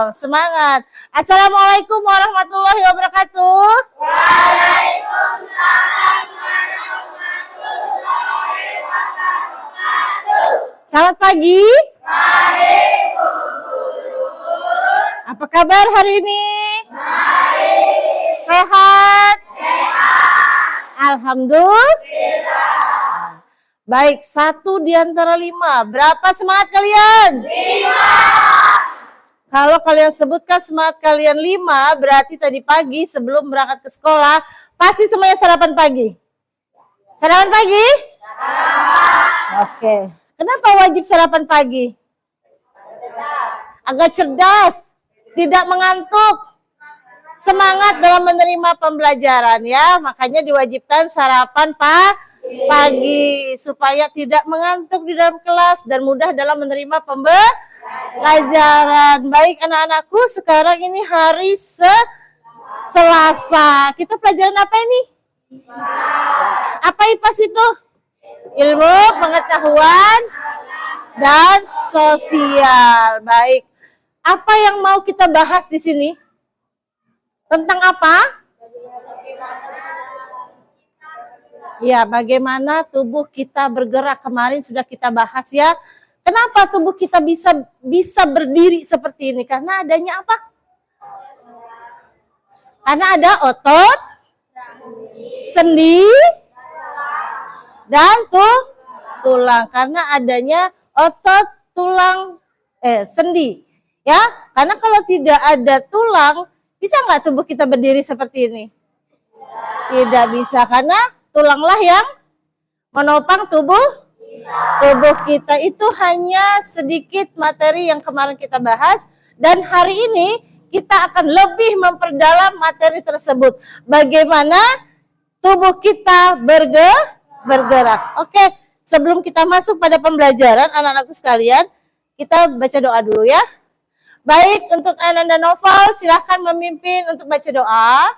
dong, semangat. Assalamualaikum warahmatullahi wabarakatuh. Waalaikumsalam warahmatullahi wabarakatuh. Selamat pagi. Pagi, Bu Guru. Apa kabar hari ini? Baik. Sehat? Sehat. Alhamdulillah. Baik, 1 di antara 5. Berapa semangat kalian? 5. Kalau kalian sebutkan semangat kalian 5, berarti tadi pagi sebelum berangkat ke sekolah, pasti semuanya sarapan pagi. Sarapan pagi? Oke. Kenapa wajib sarapan pagi? Agak cerdas, tidak mengantuk, semangat dalam menerima pembelajaran ya. Makanya diwajibkan sarapan pagi supaya tidak mengantuk di dalam kelas dan mudah dalam menerima pembelajaran. Baik anak-anakku, sekarang ini hari Selasa. Kita pelajaran apa ini? Apa IPAS itu? Ilmu pengetahuan dan sosial. Baik. Apa yang mau kita bahas di sini? Tentang apa? Ya, bagaimana tubuh kita bergerak. Kemarin sudah kita bahas ya. Kenapa tubuh kita bisa berdiri seperti ini? Karena adanya apa? Karena ada otot, sendi, dan tulang. Karena adanya otot, tulang, sendi. Ya, karena kalau tidak ada tulang, bisa nggak tubuh kita berdiri seperti ini? Tidak bisa, karena tulanglah yang menopang tubuh kita. Itu hanya sedikit materi yang kemarin kita bahas, dan hari ini kita akan lebih memperdalam materi tersebut. Bagaimana tubuh kita bergerak. Oke, sebelum kita masuk pada pembelajaran, anak-anakku sekalian, kita baca doa dulu ya. Baik, untuk Ananda Noval, silahkan memimpin untuk baca doa.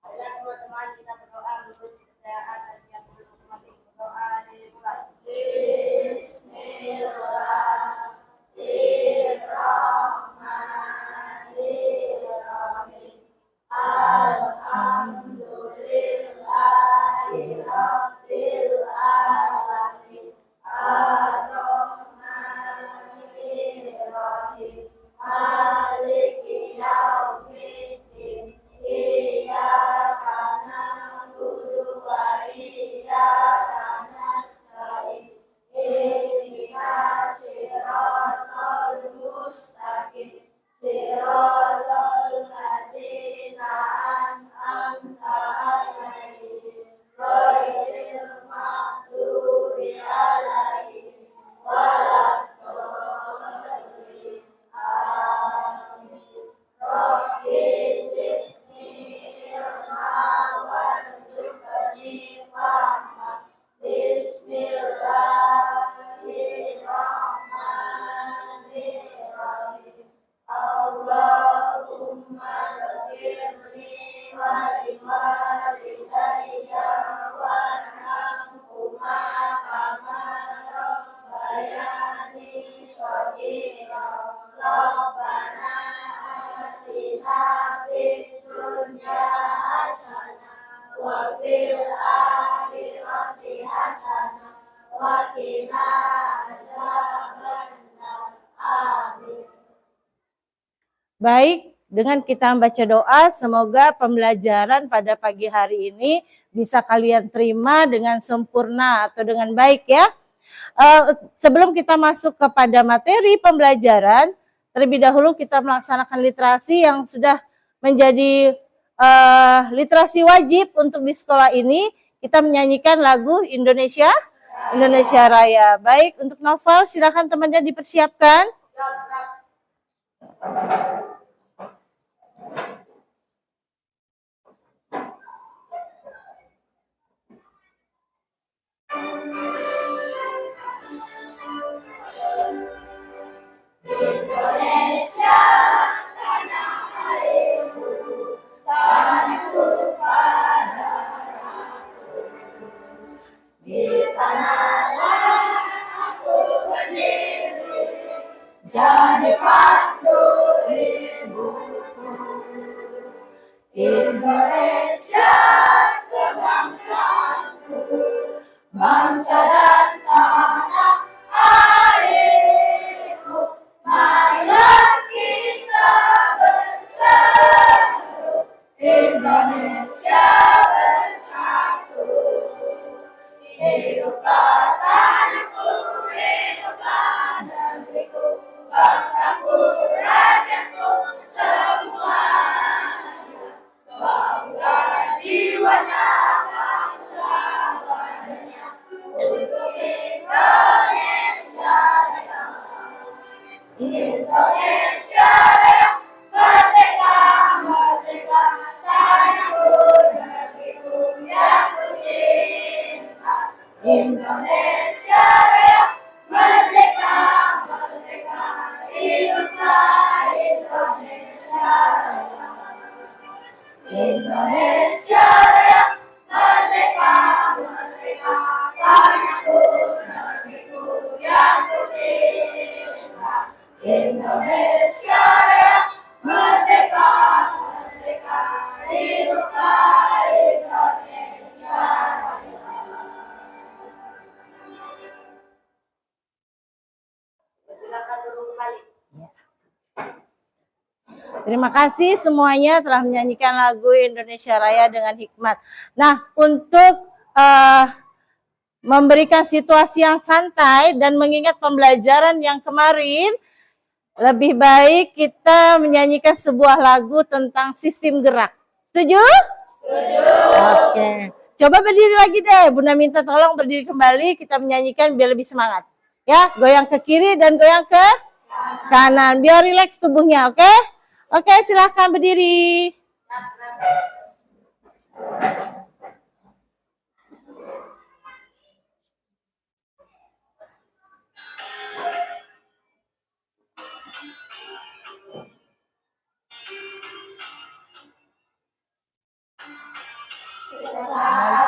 Teman-teman, kita berdoa menurut kepercayaan dan yang berdoa dimulai. Bismillahirrahmanirrahim. Alhamdulillahirabbil alamin. Ar-Rahmanir-Rahim. Maliki yaumiddin. Iyyaka na'budu wa iyyaka nasta'in. Ihdinas siratal mustaqim. Siratal ladzina an'amta 'alaihim ghairil maghdubi 'alaihim waladdallin. Amin. Rabbi zidni ilma warzuqni fahma. Bismillahirrahmanirrahim. Allahumma ghfirli wa liwalidayya warhamhuma kama rabbayani shaghira. Rabbana atina fid dunya hasanah wa fil akhirati hasanah wa qina adzabannar. Amin. Baik, dengan kita membaca doa, semoga pembelajaran pada pagi hari ini bisa kalian terima dengan sempurna atau dengan baik ya. Sebelum kita masuk kepada materi pembelajaran, terlebih dahulu kita melaksanakan literasi yang sudah menjadi literasi wajib untuk di sekolah ini. Kita menyanyikan lagu Indonesia Raya. Baik, untuk Noval silakan temannya dipersiapkan. Indonesia tanah airku, tanahku padaku. Di sanalah aku berdiri, jadi pandu bangsa dan tanah airku. Marilah kita berseru, Indonesia bersatu. Hiduplah tanahku, hiduplah negeriku, bangsaku, rakyatku semuanya. Bangga jiwanya, bangga badannya, untuk Indonesia Raya. Indonesia Raya, merdeka, merdeka, tanahku, negeriku yang kucinta. Indonesia Raya, merdeka, merdeka, hiduplah Indonesia Raya. Indonesia Raya, merdeka, merdeka, tanahku, negeriku yang kucinta. Indonesia Raya, merdeka, merdeka, hiduplah Indonesia Raya. Silakan dulu kembali. Terima kasih semuanya telah menyanyikan lagu Indonesia Raya dengan hikmat. Nah, untuk memberikan situasi yang santai dan mengingat pembelajaran yang kemarin, lebih baik kita menyanyikan sebuah lagu tentang sistem gerak. Setuju? Setuju. Oke. Coba berdiri lagi deh. Bunda minta tolong berdiri kembali. Kita menyanyikan biar lebih semangat. Ya, goyang ke kiri dan goyang ke kanan. Biar rileks tubuhnya, oke? Oke, silahkan berdiri.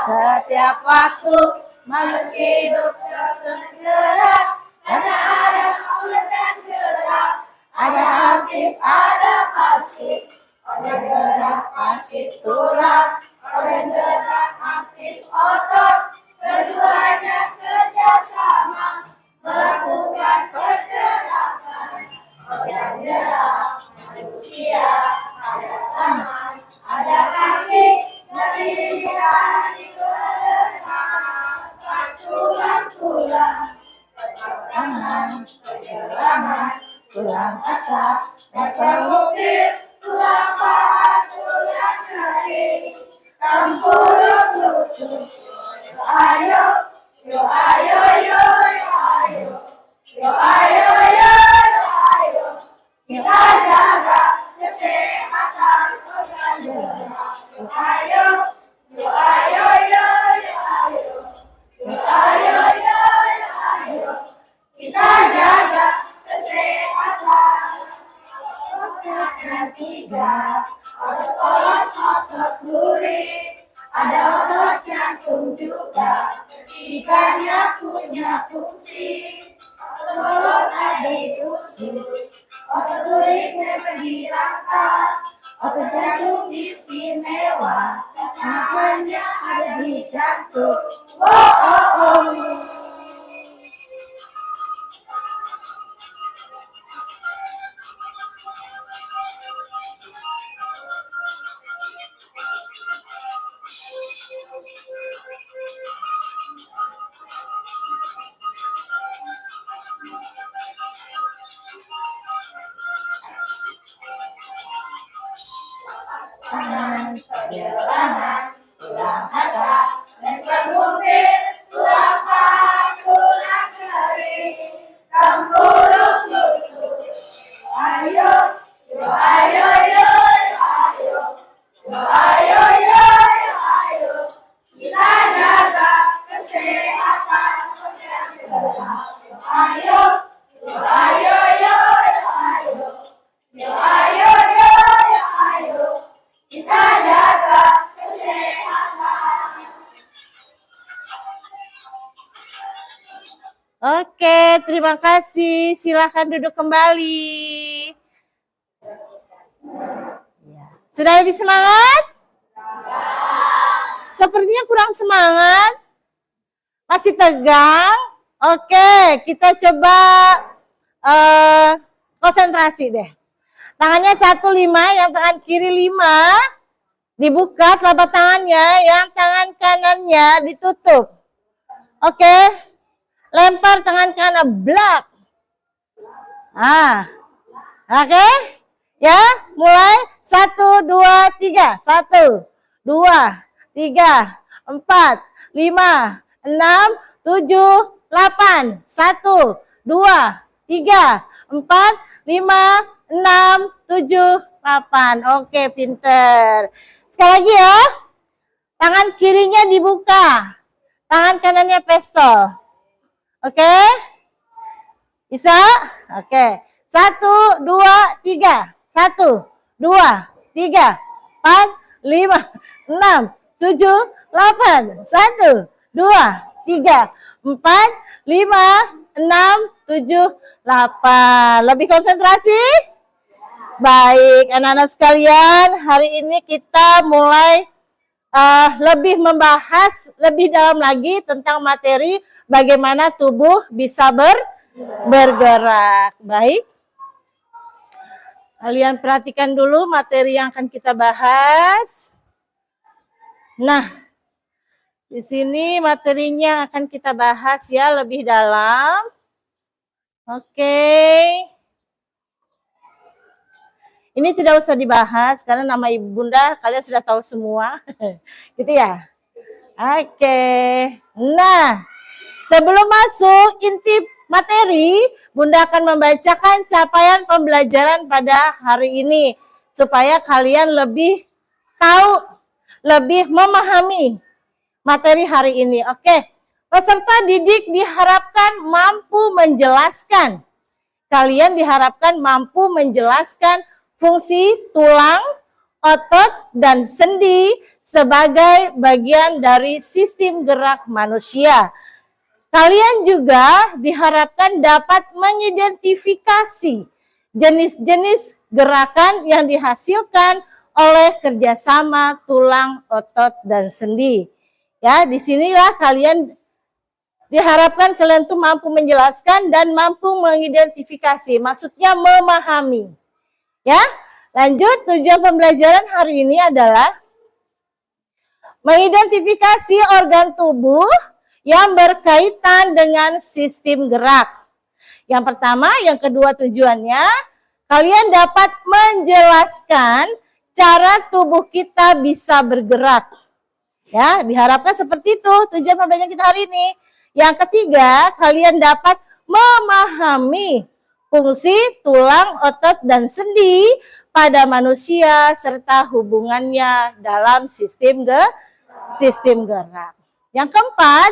Setiap waktu makhluk hidup terus bergerak, karena ada aur dan gerak, ada aktif, ada pasif, organ gerak pasif tulang, organ gerak aktif otot, keduanya kerjasama melakukan pergerakan. Organ gerak manusia ada tangan, ada kaki, terdiri dari gerakan tulang-tulang, tangan, pergelangan, tulang asap, dan pengukir, tulang paha, tulang kering, tempurung lutut. Ayo, yo ayo, yo ayo, yo ayo, yo ayo, kita jaga kesehatan organ gerak. Yo ayo, yo ayo, yo ayo, yo ayo, yo ayo, kita jaga kesehatan. Ada tiga, otot polos, otot duri, ada otot jantung juga, ketiganya punya fungsi. Otot polos ada di usus, otot duri memberi rangka, otot jantung istimewa, namanya ada di jantung. Pergelangan, tulang asap, dan pengukir, tulang paha, tulang kering, tempurung lutut. Ayo, yo ayo, yo ayo, yo ayo, yo ayo, kita jaga kesehatan organ gerak. Yo ayo, yo ayo, yo ayo, yo ayo, yo ayo, kita jaga kesehatan. Oke, terima kasih. Silahkan duduk kembali. Sudah lebih semangat? Sepertinya kurang semangat. Masih tegang? Oke, kita coba konsentrasi deh. Tangannya 1, 5, yang tangan kiri 5. Dibuka telapak tangannya, yang tangan kanannya ditutup. Oke. Lempar tangan kanan, blak. Oke. Ya, mulai 1, 2, 3. 1, 2, 3, 4, 5, 6, 7, 8. 1, 2, 3, 4, 5, 6, 7, 8. Oke, pinter. Sekali lagi ya. Tangan kirinya dibuka. Tangan kanannya pistol. Oke? Bisa? Oke. 1, 2, 3. 1, 2, 3, 4, 5, 6, 7, 8. 1, 2, 3, 4, 5, 6, 7, 8. Lebih konsentrasi? Baik, anak-anak sekalian, hari ini kita mulai lebih membahas lebih dalam lagi tentang materi bagaimana tubuh bisa bergerak. Baik. Kalian perhatikan dulu materi yang akan kita bahas. Nah, di sini materinya akan kita bahas ya lebih dalam. Oke. Ini tidak usah dibahas karena nama ibu bunda kalian sudah tahu semua. Gitu ya. Oke. Nah, sebelum masuk inti materi, bunda akan membacakan capaian pembelajaran pada hari ini. Supaya kalian lebih tahu, lebih memahami materi hari ini. Oke. Peserta didik diharapkan mampu menjelaskan. Kalian diharapkan mampu menjelaskan fungsi tulang, otot, dan sendi sebagai bagian dari sistem gerak manusia. Kalian juga diharapkan dapat mengidentifikasi jenis-jenis gerakan yang dihasilkan oleh kerjasama tulang, otot, dan sendi. Ya, disinilah kalian diharapkan kalian tuh mampu menjelaskan dan mampu mengidentifikasi. Maksudnya memahami. Ya, lanjut tujuan pembelajaran hari ini adalah mengidentifikasi organ tubuh yang berkaitan dengan sistem gerak. Yang pertama, yang kedua tujuannya, kalian dapat menjelaskan cara tubuh kita bisa bergerak. Ya, diharapkan seperti itu tujuan pembelajaran kita hari ini. Yang ketiga, kalian dapat memahami fungsi tulang, otot, dan sendi pada manusia serta hubungannya dalam sistem gerak. Yang keempat,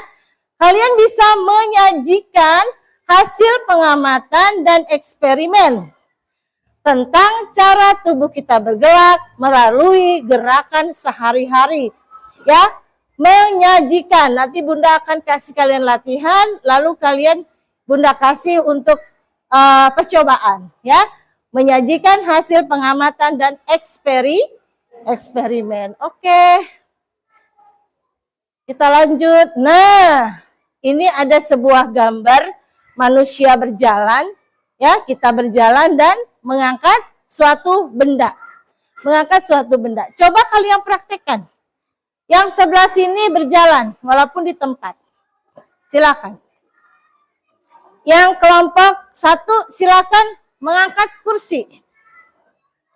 kalian bisa menyajikan hasil pengamatan dan eksperimen tentang cara tubuh kita bergerak melalui gerakan sehari-hari. Ya, menyajikan. Nanti bunda akan kasih kalian latihan, lalu bunda kasih untuk percobaan, ya, menyajikan hasil pengamatan dan eksperimen. Oke, kita lanjut. Nah, ini ada sebuah gambar manusia berjalan, ya, kita berjalan dan mengangkat suatu benda. Coba kalian praktekkan. Yang sebelah sini berjalan, walaupun di tempat. Silakan. Yang kelompok 1 silakan mengangkat kursi.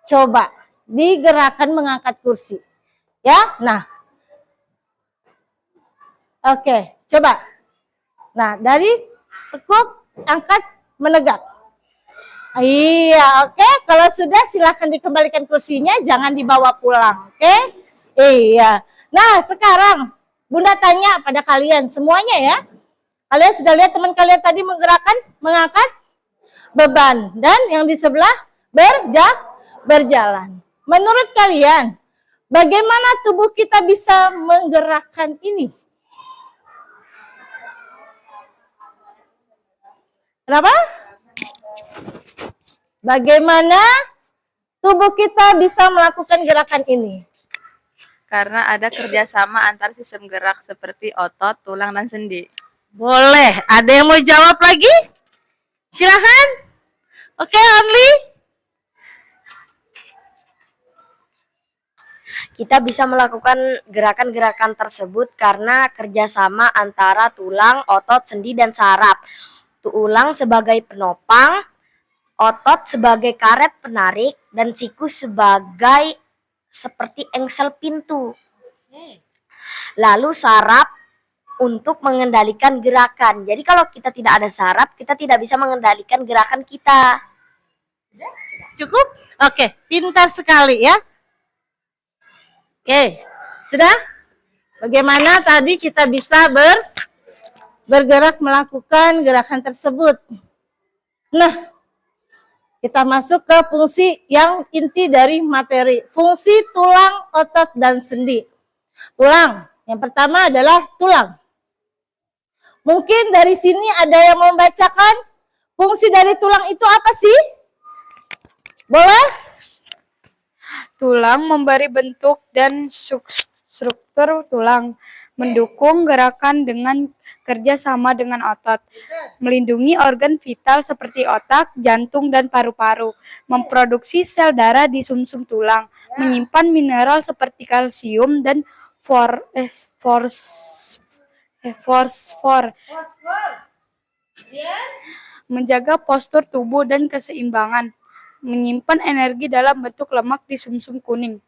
Coba digerakkan mengangkat kursi. Ya, nah. Oke, coba. Nah, dari tekuk, angkat, menegak. Iya, oke. Kalau sudah silakan dikembalikan kursinya, jangan dibawa pulang. Oke? Iya. Nah, sekarang bunda tanya pada kalian semuanya ya. Kalian sudah lihat teman kalian tadi mengangkat beban. Dan yang di sebelah berjalan. Menurut kalian, bagaimana tubuh kita bisa menggerakkan ini? Kenapa? Bagaimana tubuh kita bisa melakukan gerakan ini? Karena ada kerjasama antar sistem gerak seperti otot, tulang, dan sendi. Boleh. Ada yang mau jawab lagi? Silahkan. Oke, Only. Kita bisa melakukan gerakan-gerakan tersebut karena kerjasama antara tulang, otot, sendi, dan saraf. Tulang sebagai penopang, otot sebagai karet penarik, dan siku sebagai seperti engsel pintu. Lalu saraf untuk mengendalikan gerakan. Jadi kalau kita tidak ada saraf, kita tidak bisa mengendalikan gerakan kita. Cukup? Oke, pintar sekali ya. Oke, sudah? Bagaimana tadi kita bisa bergerak melakukan gerakan tersebut? Nah, kita masuk ke fungsi yang inti dari materi. Fungsi tulang, otot, dan sendi. Tulang, yang pertama adalah tulang. Mungkin dari sini ada yang membacakan fungsi dari tulang itu apa sih? Boleh? Tulang memberi bentuk dan struktur tulang, mendukung gerakan dengan kerja sama dengan otot, melindungi organ vital seperti otak, jantung, dan paru-paru, memproduksi sel darah di sumsum tulang, menyimpan mineral seperti kalsium dan fosfor, menjaga postur tubuh dan keseimbangan, menyimpan energi dalam bentuk lemak di sumsum kuning.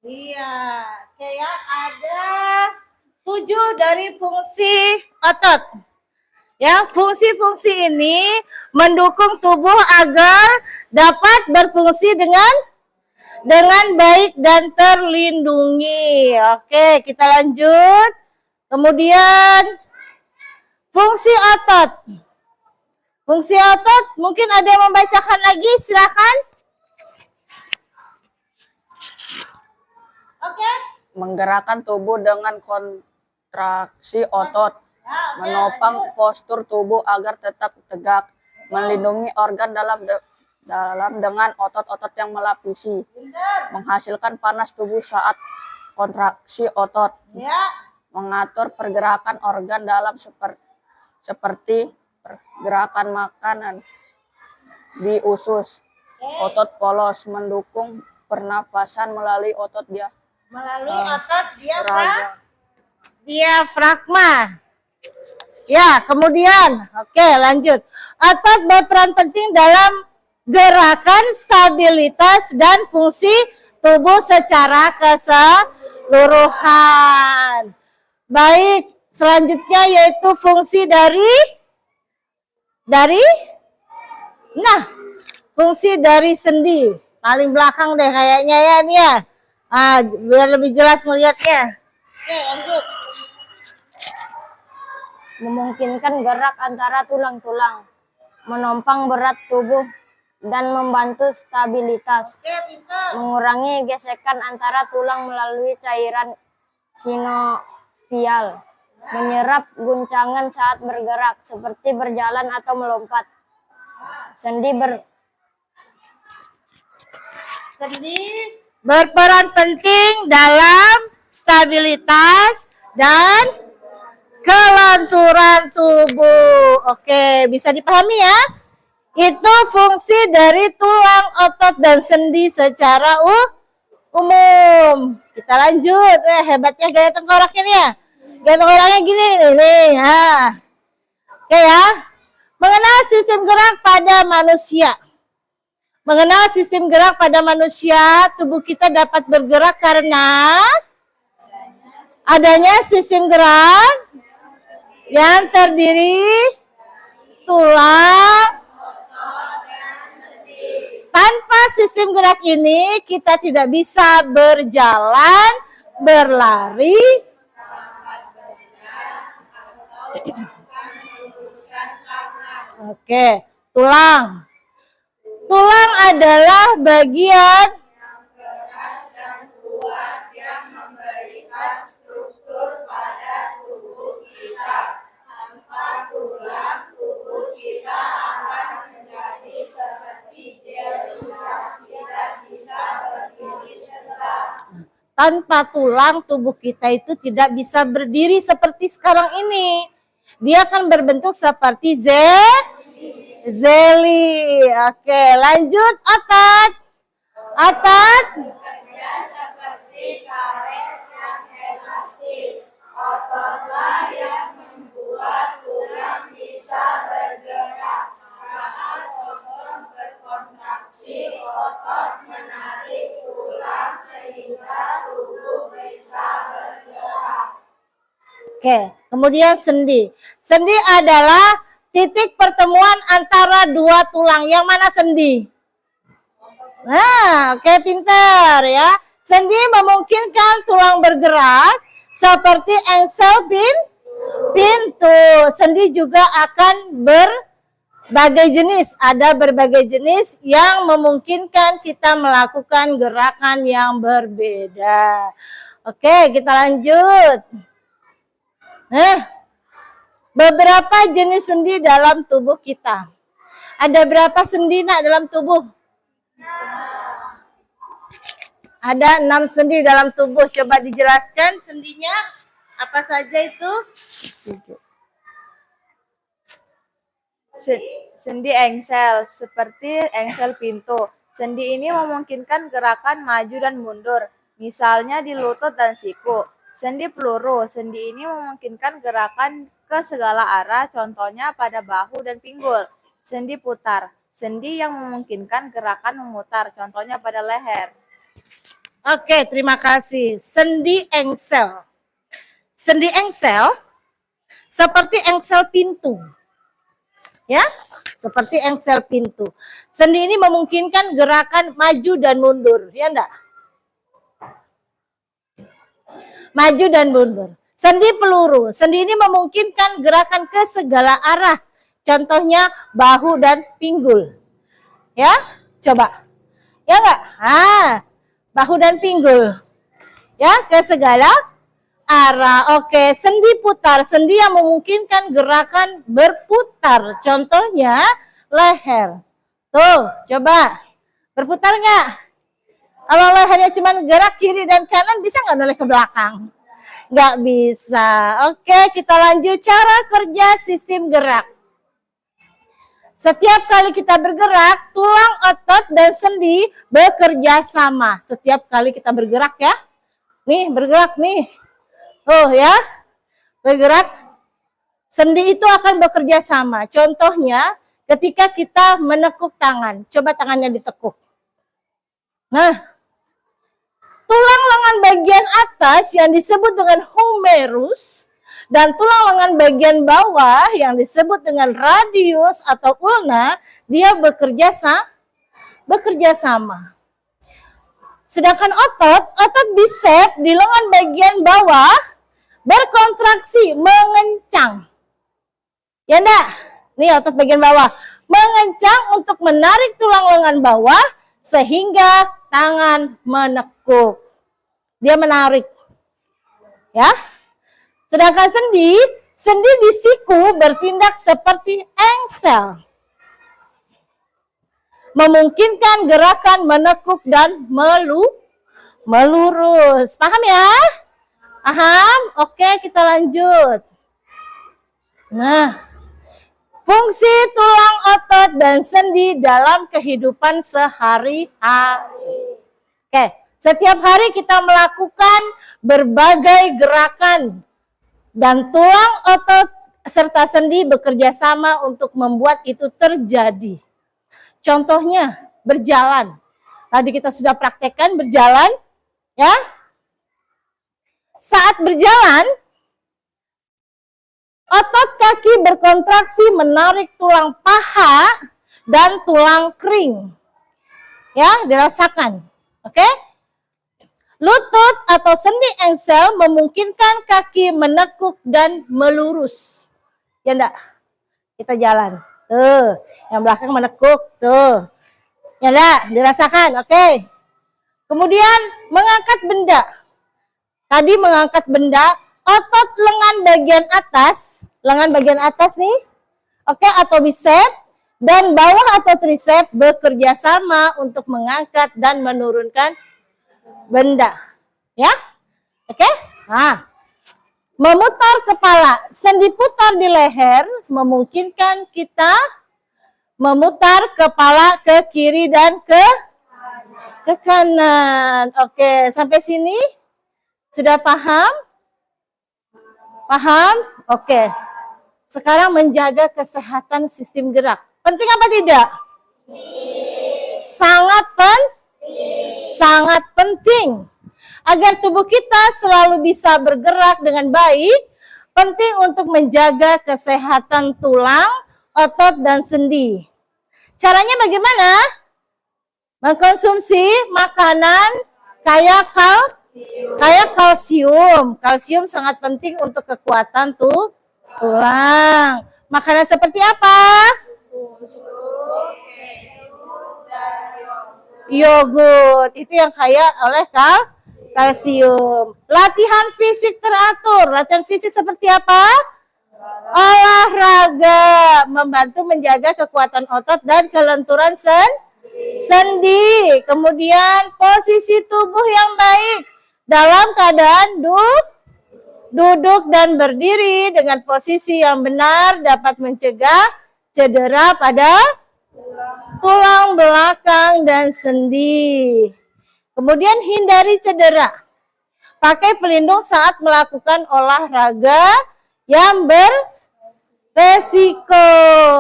Iya, kayak ada 7 dari fungsi otot. Ya, fungsi-fungsi ini mendukung tubuh agar dapat berfungsi dengan baik dan terlindungi. Oke, kita lanjut. Kemudian fungsi otot. Fungsi otot, mungkin ada yang membacakan lagi, silakan. Oke. Menggerakkan tubuh dengan kontraksi otot, menopang postur tubuh agar tetap tegak, melindungi organ dalam dengan otot-otot yang melapisi, menghasilkan panas tubuh saat kontraksi otot, mengatur pergerakan organ dalam seperti pergerakan makanan di usus, otot polos, mendukung pernapasan melalui otot otot diafragma. Ya, kemudian, oke, lanjut. Otot berperan penting dalam gerakan, stabilitas, dan fungsi tubuh secara keseluruhan. Baik, selanjutnya yaitu fungsi fungsi dari sendi. Paling belakang deh kayaknya ya nih ya. Biar lebih jelas melihatnya. Oke, lanjut. Memungkinkan gerak antara tulang-tulang, menopang berat tubuh, dan membantu stabilitas. Oke, pintar. Mengurangi gesekan antara tulang melalui cairan sinovial. Menyerap guncangan saat bergerak, seperti berjalan atau melompat. Sendi berperan penting dalam stabilitas dan kelenturan tubuh. Oke, bisa dipahami ya? Itu fungsi dari tulang, otot, dan sendi secara umum. Kita lanjut. Hebatnya gaya tengkoraknya nih ya. Gaya tengkoraknya gini nih. Oke ya. Mengenal sistem gerak pada manusia. Mengenal sistem gerak pada manusia, tubuh kita dapat bergerak karena adanya sistem gerak yang terdiri tulang. Tanpa sistem gerak ini, kita tidak bisa berjalan, berlari, oke, tulang. Tulang adalah bagian yang memberikan struktur pada tubuh kita. Tanpa tulang, tubuh kita akan menjadi seperti jel, tidak bisa berdiri tegak. Tanpa tulang, tubuh kita itu tidak bisa berdiri seperti sekarang ini. Dia akan berbentuk seperti jelly. Oke, lanjut otot. Otot. Seperti karet yang elastis, ototlah yang membuat tulang bisa bergerak. Saat otot berkontraksi, otot menarik tulang sehingga tubuh bisa bergerak. Oke, kemudian sendi. Sendi adalah titik pertemuan antara dua tulang. Yang mana sendi? Nah, oke, pintar ya. Sendi memungkinkan tulang bergerak seperti engsel pintu. Sendi juga akan berbagai jenis. Ada berbagai jenis yang memungkinkan kita melakukan gerakan yang berbeda. Oke, kita lanjut. Beberapa jenis sendi dalam tubuh kita. Ada berapa sendi nak dalam tubuh? Ada 6 sendi dalam tubuh. Coba dijelaskan sendinya apa saja itu? Sendi engsel, seperti engsel pintu. Sendi ini memungkinkan gerakan maju dan mundur, misalnya di lutut dan siku. Sendi peluru, sendi ini memungkinkan gerakan ke segala arah, contohnya pada bahu dan pinggul. Sendi putar, sendi yang memungkinkan gerakan memutar, contohnya pada leher. Oke, terima kasih. Sendi engsel. Sendi engsel seperti engsel pintu. Ya, seperti engsel pintu. Sendi ini memungkinkan gerakan maju dan mundur, ya enggak? Maju dan mundur. Sendi peluru. Sendi ini memungkinkan gerakan ke segala arah. Contohnya bahu dan pinggul. Ya, coba. Ya enggak? Bahu dan pinggul. Ya, ke segala arah. Oke, sendi putar. Sendi yang memungkinkan gerakan berputar. Contohnya leher. Tuh, coba. Berputar nggak? Kalau lehernya cuma gerak kiri dan kanan, bisa nggak noleh ke belakang? Nggak bisa. Oke, kita lanjut cara kerja sistem gerak. Setiap kali kita bergerak, tulang, otot, dan sendi bekerja sama. Setiap kali kita bergerak ya. Nih, bergerak nih. Oh ya, bergerak. Sendi itu akan bekerja sama. Contohnya, ketika kita menekuk tangan. Coba tangannya ditekuk. Nah, tulang lengan bagian atas yang disebut dengan humerus dan tulang lengan bagian bawah yang disebut dengan radius atau ulna, dia bekerja sama. Sedangkan otot bisep di lengan bagian bawah berkontraksi, mengencang. Ya enggak? Nih otot bagian bawah. Mengencang untuk menarik tulang lengan bawah sehingga tangan menekuk. Dia menarik. Ya. Sedangkan sendi di siku bertindak seperti engsel. Memungkinkan gerakan menekuk dan melurus. Paham ya? Paham? Oke, kita lanjut. Nah, fungsi tulang, otot, dan sendi dalam kehidupan sehari-hari. Oke, setiap hari kita melakukan berbagai gerakan dan tulang, otot, serta sendi bekerja sama untuk membuat itu terjadi. Contohnya, berjalan. Tadi kita sudah praktekkan berjalan, ya. Saat berjalan, otot kaki berkontraksi menarik tulang paha dan tulang kering. Ya, dirasakan. Oke? Lutut atau sendi engsel memungkinkan kaki menekuk dan melurus. Ya enggak? Kita jalan. Tuh, yang belakang menekuk. Tuh. Ya enggak? Dirasakan. Oke. Kemudian mengangkat benda. Tadi mengangkat benda, otot lengan bagian atas nih, oke, atau bisep, dan bawah atau trisep bekerja sama untuk mengangkat dan menurunkan benda, ya, oke. Nah, Memutar kepala, sendi putar di leher memungkinkan kita memutar kepala ke kiri dan ke kanan. Oke, sampai sini sudah paham? Paham? Oke. Sekarang menjaga kesehatan sistem gerak. Penting apa tidak? Sangat penting. Agar tubuh kita selalu bisa bergerak dengan baik, penting untuk menjaga kesehatan tulang, otot, dan sendi. Caranya bagaimana? Mengkonsumsi makanan kaya kalsium. Kalsium sangat penting untuk kekuatan tulang. Makanan seperti apa? Yogurt. Itu yang kaya oleh kalsium. Latihan fisik teratur. Latihan fisik seperti apa? Olahraga. Membantu menjaga kekuatan otot dan kelenturan sendi. Kemudian posisi tubuh yang baik. Dalam keadaan duduk dan berdiri dengan posisi yang benar dapat mencegah cedera pada tulang belakang dan sendi. Kemudian hindari cedera. Pakai pelindung saat melakukan olahraga yang beresiko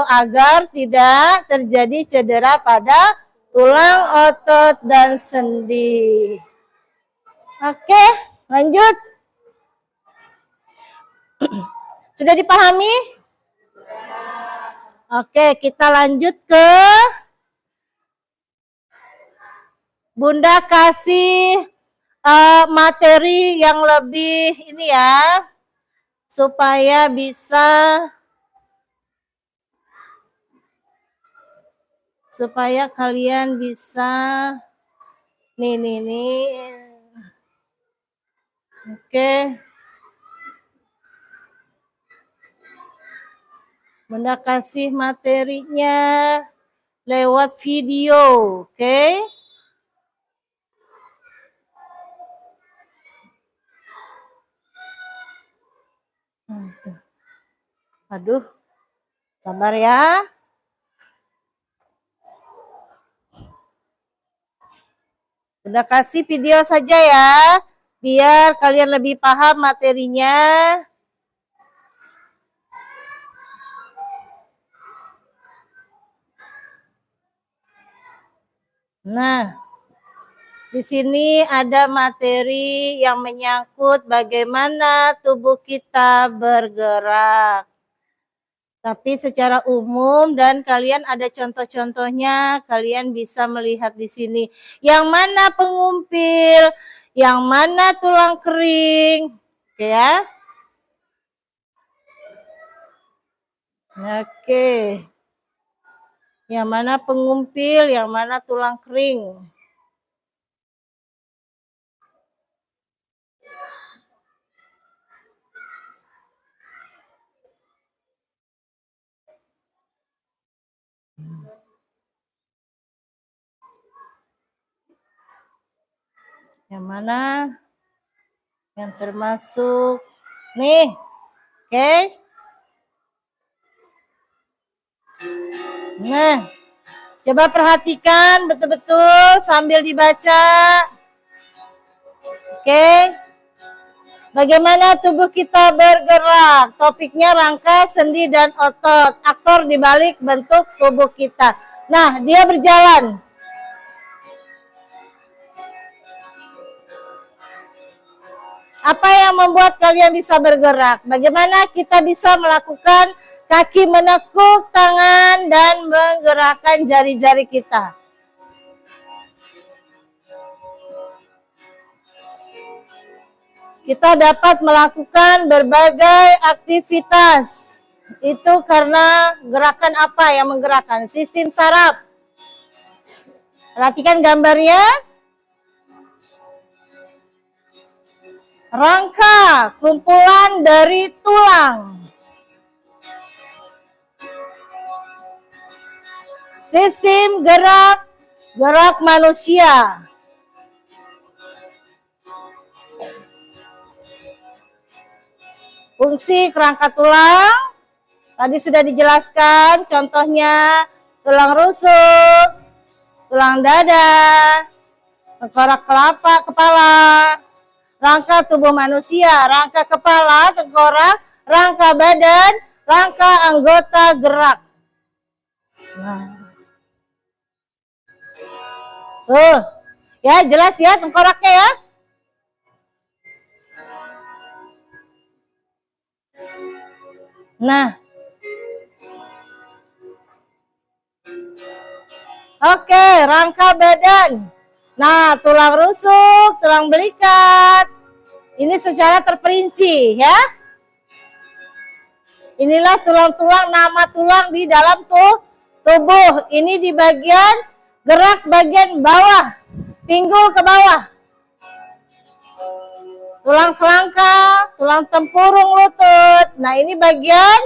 agar tidak terjadi cedera pada tulang, otot, dan sendi. Oke, lanjut. Sudah dipahami? Oke, kita lanjut ke Bunda kasih materi yang lebih ini ya, supaya kalian bisa nih. Oke. Bunda kasih materinya lewat video, oke? Aduh, sabar ya. Bunda kasih video saja ya, biar kalian lebih paham materinya. Nah, di sini ada materi yang menyangkut bagaimana tubuh kita bergerak. Tapi secara umum dan kalian ada contoh-contohnya, kalian bisa melihat di sini. Yang mana pengumpil, yang mana tulang kering, oke ya? Oke. Yang mana pengumpil, yang mana tulang kering. Yang mana yang termasuk nih, oke? Nah, coba perhatikan betul-betul sambil dibaca. Oke. Bagaimana tubuh kita bergerak? Topiknya rangka, sendi, dan otot. Aktor di balik bentuk tubuh kita. Nah, dia berjalan. Apa yang membuat kalian bisa bergerak? Bagaimana kita bisa melakukan kaki menekuk tangan dan menggerakkan jari-jari kita? Kita dapat melakukan berbagai aktivitas. Itu karena gerakan apa yang menggerakkan? Sistem saraf. Perhatikan gambarnya. Rangka, kumpulan dari tulang. Sistem gerak manusia. Fungsi kerangka tulang tadi sudah dijelaskan, contohnya tulang rusuk, tulang dada, tengkorak kepala, rangka tubuh manusia, rangka kepala, tengkorak, rangka badan, rangka anggota gerak. Nah. Tuh, ya jelas ya tengkoraknya ya. Nah, oke, rangka badan. Nah, tulang rusuk, tulang belikat. Ini secara terperinci ya. Inilah tulang-tulang, nama tulang di dalam tubuh. Ini di bagian gerak bagian bawah, pinggul ke bawah. Tulang selangka, tulang tempurung lutut. Nah, ini bagian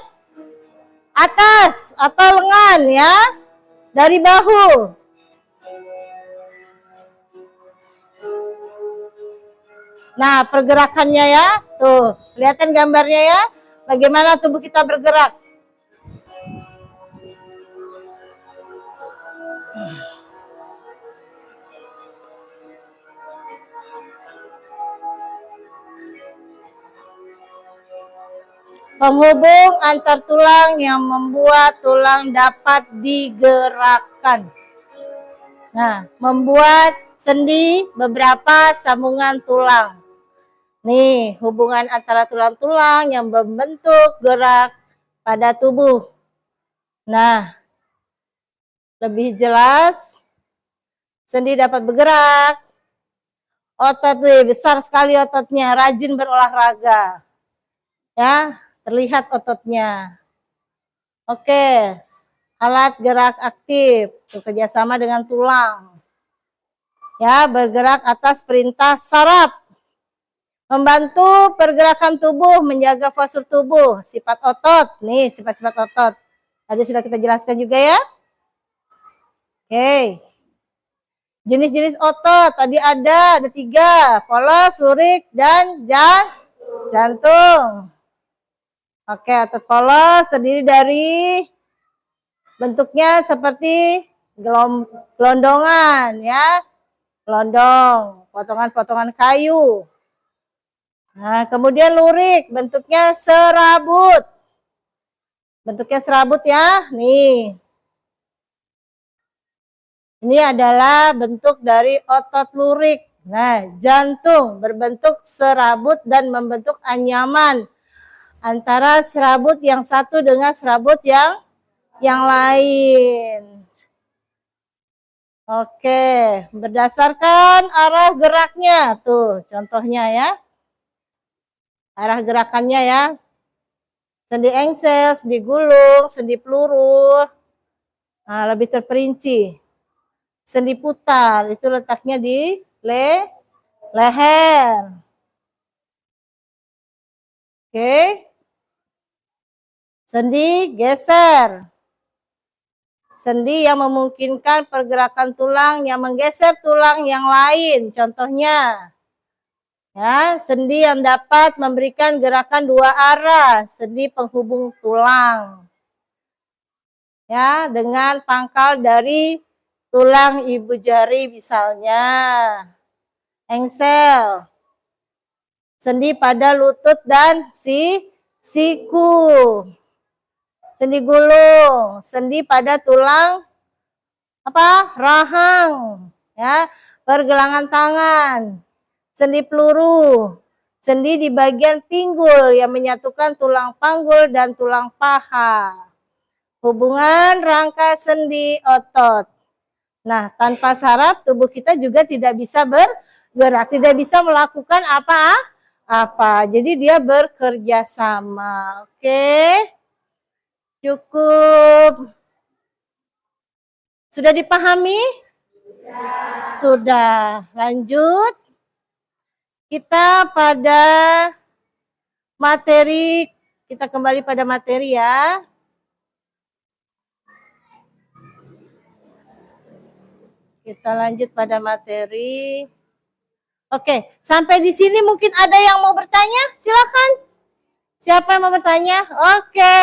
atas atau lengan ya, dari bahu. Nah, pergerakannya ya, tuh, kelihatan gambarnya ya, bagaimana tubuh kita bergerak. Penghubung antar tulang yang membuat tulang dapat digerakkan. Nah, membuat sendi beberapa sambungan tulang. Nih, hubungan antara tulang-tulang yang membentuk gerak pada tubuh. Nah, lebih jelas, sendi dapat bergerak. Otot besar sekali ototnya, rajin berolahraga. Ya, terlihat ototnya. Oke, alat gerak aktif, bekerja sama dengan tulang. Ya, bergerak atas perintah saraf. Membantu pergerakan tubuh, menjaga postur tubuh, sifat otot. Nih, sifat-sifat otot. Tadi sudah kita jelaskan juga ya. Oke. Jenis-jenis otot tadi ada 3, polos, lurik, dan jantung. Oke, otot polos terdiri dari bentuknya seperti gelondongan ya. Gelondong, potongan-potongan kayu. Nah, kemudian lurik bentuknya serabut. Bentuknya serabut ya. Nih. Ini adalah bentuk dari otot lurik. Nah, jantung berbentuk serabut dan membentuk anyaman antara serabut yang satu dengan serabut yang lain. Oke, berdasarkan arah geraknya. Tuh, contohnya ya. Arah gerakannya ya. Sendi engsel, sendi gulung, sendi peluru. Nah, lebih terperinci. Sendi putar, itu letaknya di leher. Oke. Sendi geser. Sendi yang memungkinkan pergerakan tulang yang menggeser tulang yang lain. Contohnya, ya, sendi yang dapat memberikan gerakan 2 arah. Sendi penghubung tulang. Ya, dengan pangkal dari tulang ibu jari misalnya. Engsel. Sendi pada lutut dan siku. Sendi gulung, sendi pada tulang rahang, ya, pergelangan tangan. Sendi peluru, sendi di bagian pinggul yang menyatukan tulang panggul dan tulang paha. Hubungan rangka sendi otot. Nah, tanpa saraf tubuh kita juga tidak bisa bergerak, tidak bisa melakukan apa-apa. Jadi dia bekerja sama. Oke. Cukup. Sudah dipahami? Sudah. Lanjut. Kita pada materi, kita kembali pada materi ya. Kita lanjut pada materi. Oke, sampai di sini mungkin ada yang mau bertanya? Silakan. Siapa yang mau bertanya? Oke.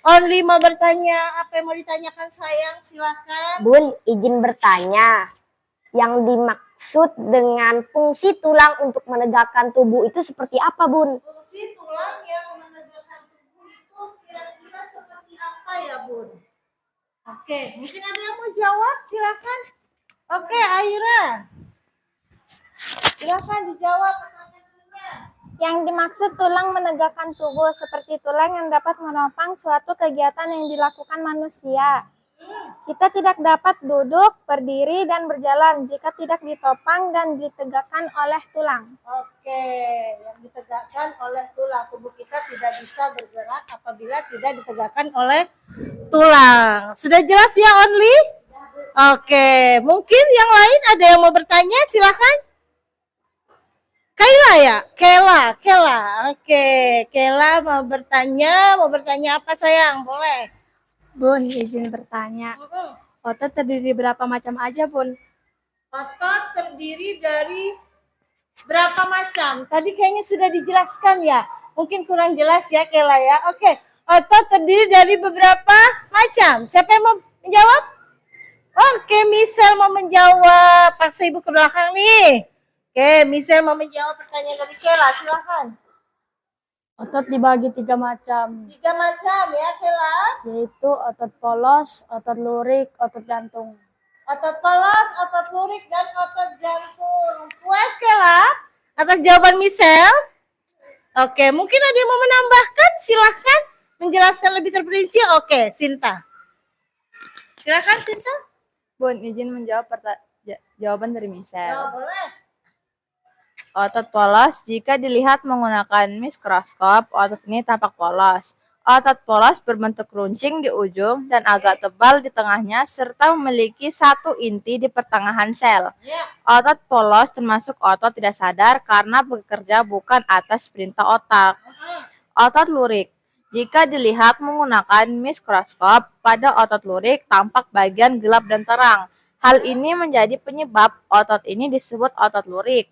Only mau bertanya. Apa yang mau ditanyakan sayang? Silakan. Bun, izin bertanya. Yang dimaksud dengan fungsi tulang untuk menegakkan tubuh itu seperti apa, Bun? Fungsi tulang yang menegakkan tubuh itu kira-kira seperti apa ya, Bun? Oke, mungkin ada yang mau jawab? Silakan. Oke, Aira. Silakan dijawab pertanyaannya. Yang dimaksud tulang menegakkan tubuh seperti tulang yang dapat menopang suatu kegiatan yang dilakukan manusia. Kita tidak dapat duduk, berdiri, dan berjalan jika tidak ditopang dan ditegakkan oleh tulang. Oke, yang ditegakkan oleh tulang. Tubuh kita tidak bisa bergerak apabila tidak ditegakkan oleh tulang. Sudah jelas ya, Only? Oke, mungkin yang lain ada yang mau bertanya? Silakan. Kaila ya? Kela. Oke, Kela mau bertanya apa sayang? Boleh. Bun, izin bertanya. Otot terdiri berapa macam aja, Bun? Otot terdiri dari berapa macam? Tadi kayaknya sudah dijelaskan ya. Mungkin kurang jelas ya, Kela ya. Oke, otot terdiri dari beberapa macam. Siapa yang mau menjawab? Oke, Michelle mau menjawab. Paksa ibu ke belakang nih. Oke, Michelle mau menjawab pertanyaan dari Kela. Silakan. Otot dibagi 3 macam, 3 macam ya, Kela. yaitu otot polos, otot lurik, otot jantung. Otot polos, otot lurik, dan otot jantung. Puas, Kela? Atas jawaban Michelle? Oke, mungkin ada yang mau menambahkan? Silakan menjelaskan lebih terperinci. Oke, Sinta. Silakan, Sinta. Bun, izin menjawab jawaban dari Michelle. Boleh. Otot polos jika dilihat menggunakan mikroskop, otot ini tampak polos. Otot polos berbentuk runcing di ujung dan agak tebal di tengahnya serta memiliki satu inti di pertengahan sel. Otot polos termasuk otot tidak sadar karena bekerja bukan atas perintah otak. Otot lurik. Jika dilihat menggunakan mikroskop, pada otot lurik tampak bagian gelap dan terang. Hal ini menjadi penyebab otot ini disebut otot lurik.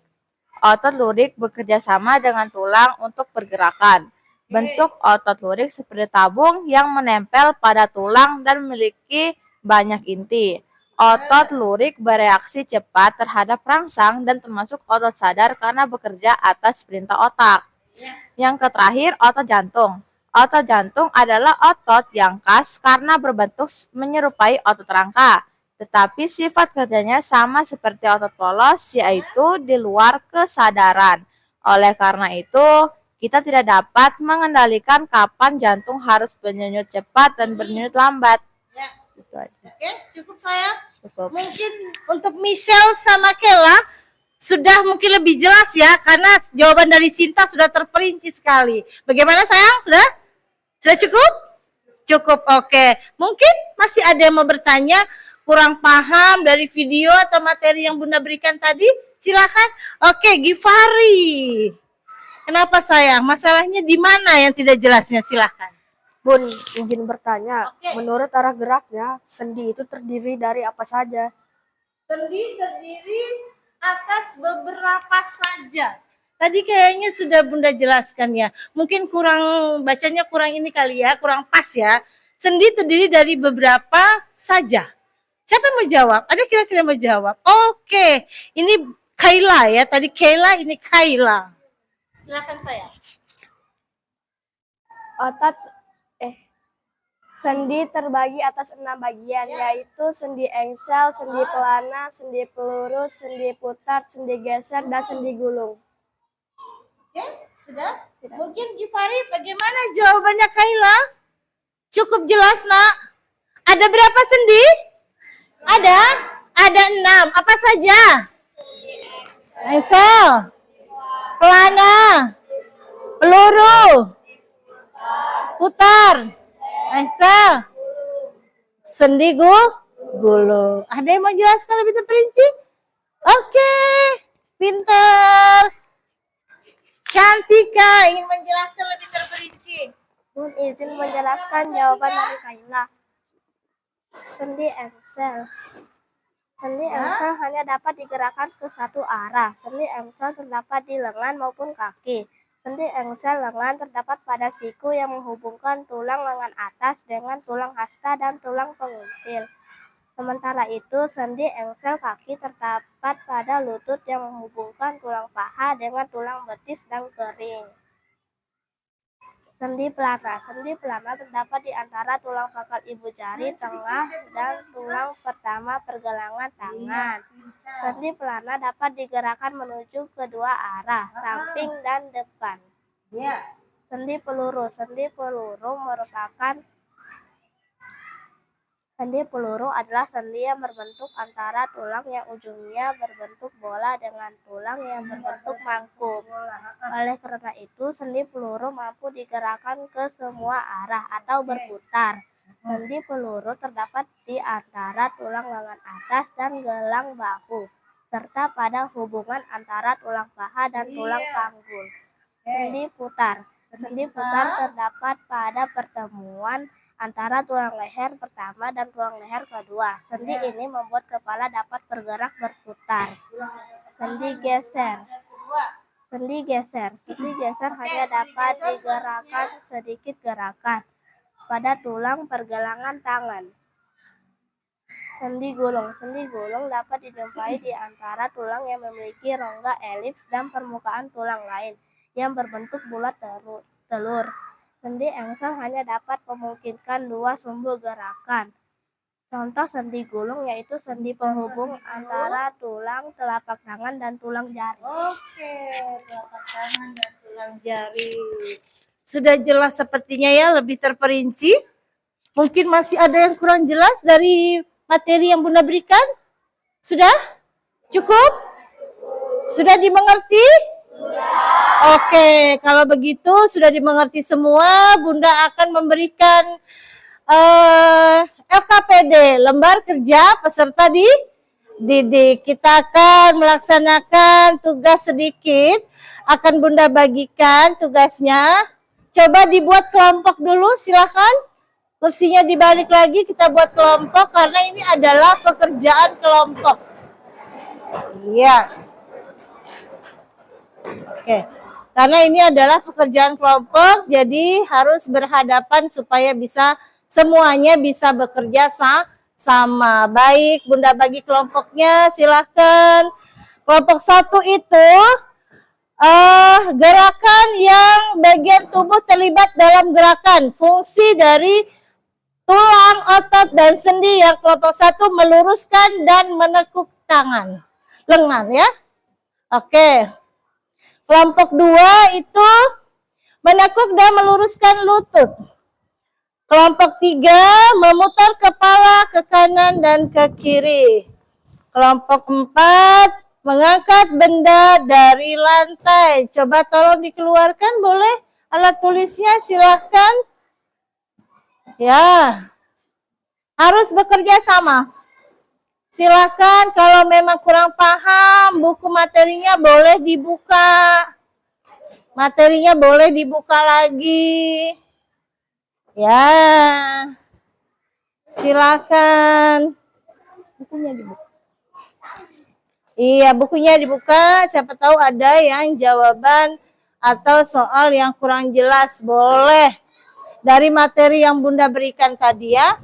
Otot lurik bekerja sama dengan tulang untuk pergerakan. Bentuk otot lurik seperti tabung yang menempel pada tulang dan memiliki banyak inti. Otot lurik bereaksi cepat terhadap rangsang dan termasuk otot sadar karena bekerja atas perintah otak. Yang terakhir, otot jantung. Otot jantung adalah otot yang khas karena berbentuk menyerupai otot rangka. Tetapi sifat kerjanya sama seperti otot polos, yaitu di luar kesadaran. Oleh karena itu, kita tidak dapat mengendalikan kapan jantung harus berdenyut cepat dan berdenyut lambat. Ya. Gitu aja. Oke, cukup sayang. Cukup. Mungkin untuk Michelle sama Kela sudah mungkin lebih jelas ya, karena jawaban dari Sinta sudah terperinci sekali. Bagaimana sayang? Sudah cukup? Cukup, oke. Mungkin masih ada yang mau bertanya, kurang paham dari video atau materi yang Bunda berikan tadi? Silakan. Oke, Givari. Kenapa sayang? Masalahnya di mana yang tidak jelasnya? Silakan. Bun, izin bertanya. Oke. Menurut arah geraknya, sendi itu terdiri dari apa saja? Sendi terdiri atas beberapa saja. Tadi kayaknya sudah Bunda jelaskan ya. Mungkin bacanya kurang ini kali ya, kurang pas ya. Sendi terdiri dari beberapa saja. Siapa yang mau jawab? Ada kira-kira yang mau jawab? Oke, ini Kaila ya. Tadi Kaila, ini Kaila. Silakan saya. Sendi terbagi atas 6 bagian, yaitu sendi engsel, sendi pelana, sendi pelurus, sendi putar, sendi geser, dan sendi gulung. Oke, sudah? Mungkin Givari, bagaimana jawabannya Kaila? Cukup jelas, Nak. Ada berapa sendi? Ada 6. Apa saja? Engsel, pelana, peluru, putar, engsel, sendi gulung. Ada yang mau jelaskan lebih terperinci? Oke, pintar. Cantika ingin menjelaskan lebih terperinci. Bun, izin menjelaskan jawaban dari Kaila. Sendi engsel. Sendi engsel hanya dapat digerakkan ke satu arah. Sendi engsel terdapat di lengan maupun kaki. Sendi engsel lengan terdapat pada siku yang menghubungkan tulang lengan atas dengan tulang hasta dan tulang penguntil. Sementara itu, sendi engsel kaki terdapat pada lutut yang menghubungkan tulang paha dengan tulang betis dan kering. Sendi pelana. Sendi pelana terdapat di antara tulang pangkal ibu jari tengah dan tulang pertama pergelangan tangan. Sendi pelana dapat digerakkan menuju kedua arah, samping dan depan. Sendi peluru. Sendi peluru adalah sendi yang berbentuk antara tulang yang ujungnya berbentuk bola dengan tulang yang berbentuk mangkuk. Oleh karena itu, sendi peluru mampu digerakkan ke semua arah atau berputar. Sendi peluru terdapat di antara tulang lengan atas dan gelang bahu, serta pada hubungan antara tulang paha dan tulang panggul. Sendi putar. Sendi putar terdapat pada pertemuan antara tulang leher pertama dan tulang leher kedua. Sendi ini membuat kepala dapat bergerak berputar. Sendi geser. Sendi geser hanya dapat digerakkan sedikit gerakan pada tulang pergelangan tangan. Sendi gulung. Sendi gulung dapat dijumpai di antara tulang yang memiliki rongga elips dan permukaan tulang lain yang berbentuk bulat telur. Sendi engsel hanya dapat memungkinkan dua sumbu gerakan. Contoh sendi gulung yaitu sendi penghubung antara tulang telapak tangan dan tulang jari. Oke, telapak tangan dan tulang jari. Sudah jelas sepertinya ya, lebih terperinci. Mungkin masih ada yang kurang jelas dari materi yang Bunda berikan? Sudah? Cukup? Sudah dimengerti? Oke, kalau begitu sudah dimengerti semua, Bunda akan memberikan LKPD, lembar kerja peserta didik. Kita akan melaksanakan tugas sedikit, akan Bunda bagikan tugasnya. Coba dibuat kelompok dulu, silakan. Kursinya dibalik lagi, kita buat kelompok karena ini adalah pekerjaan kelompok. Iya. Oke, karena ini adalah pekerjaan kelompok, jadi harus berhadapan supaya bisa semuanya bisa bekerja sama. Baik, Bunda bagi kelompoknya, silahkan. Kelompok 1 itu gerakan yang bagian tubuh terlibat dalam gerakan. Fungsi dari tulang, otot, dan sendi yang kelompok 1 meluruskan dan menekuk lengan ya. Oke. Kelompok 2 itu menekuk dan meluruskan lutut. Kelompok 3 memutar kepala ke kanan dan ke kiri. Kelompok 4 mengangkat benda dari lantai. Coba tolong dikeluarkan, boleh? Alat tulisnya silahkan. Ya, harus bekerja sama. Silahkan kalau memang kurang paham, buku materinya boleh dibuka. Materinya boleh dibuka lagi. Ya, silahkan. Bukunya dibuka. Iya, bukunya dibuka. Siapa tahu ada yang jawaban atau soal yang kurang jelas. Boleh. Dari materi yang Bunda berikan tadi ya.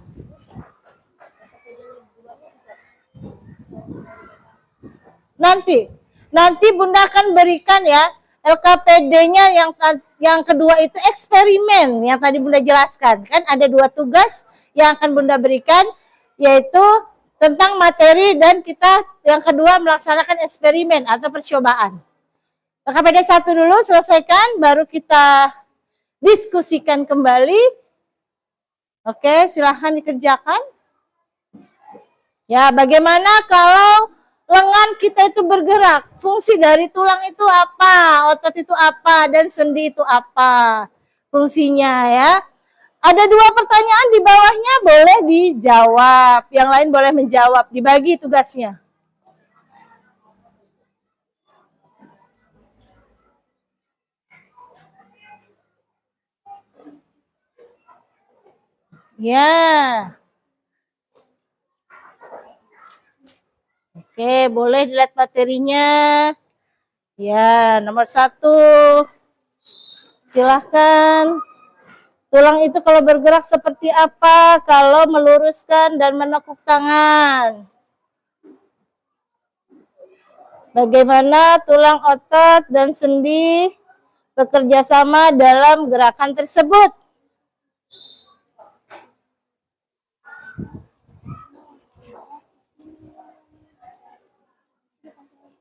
Nanti Bunda akan berikan ya LKPD-nya yang kedua itu eksperimen yang tadi Bunda jelaskan. Kan ada 2 tugas yang akan Bunda berikan, yaitu tentang materi dan kita yang kedua melaksanakan eksperimen atau percobaan. LKPD 1 dulu selesaikan, baru kita diskusikan kembali. Oke, silahkan dikerjakan. Ya, bagaimana kalau lengan kita itu bergerak? Fungsi dari tulang itu apa? Otot itu apa? Dan sendi itu apa? Fungsinya ya. Ada 2 pertanyaan di bawahnya, boleh dijawab. Yang lain boleh menjawab. Dibagi tugasnya. Ya. Oke, boleh dilihat materinya. Ya, nomor 1. Silahkan. Tulang itu kalau bergerak seperti apa? Kalau meluruskan dan menekuk tangan. Bagaimana tulang, otot, dan sendi bekerja sama dalam gerakan tersebut?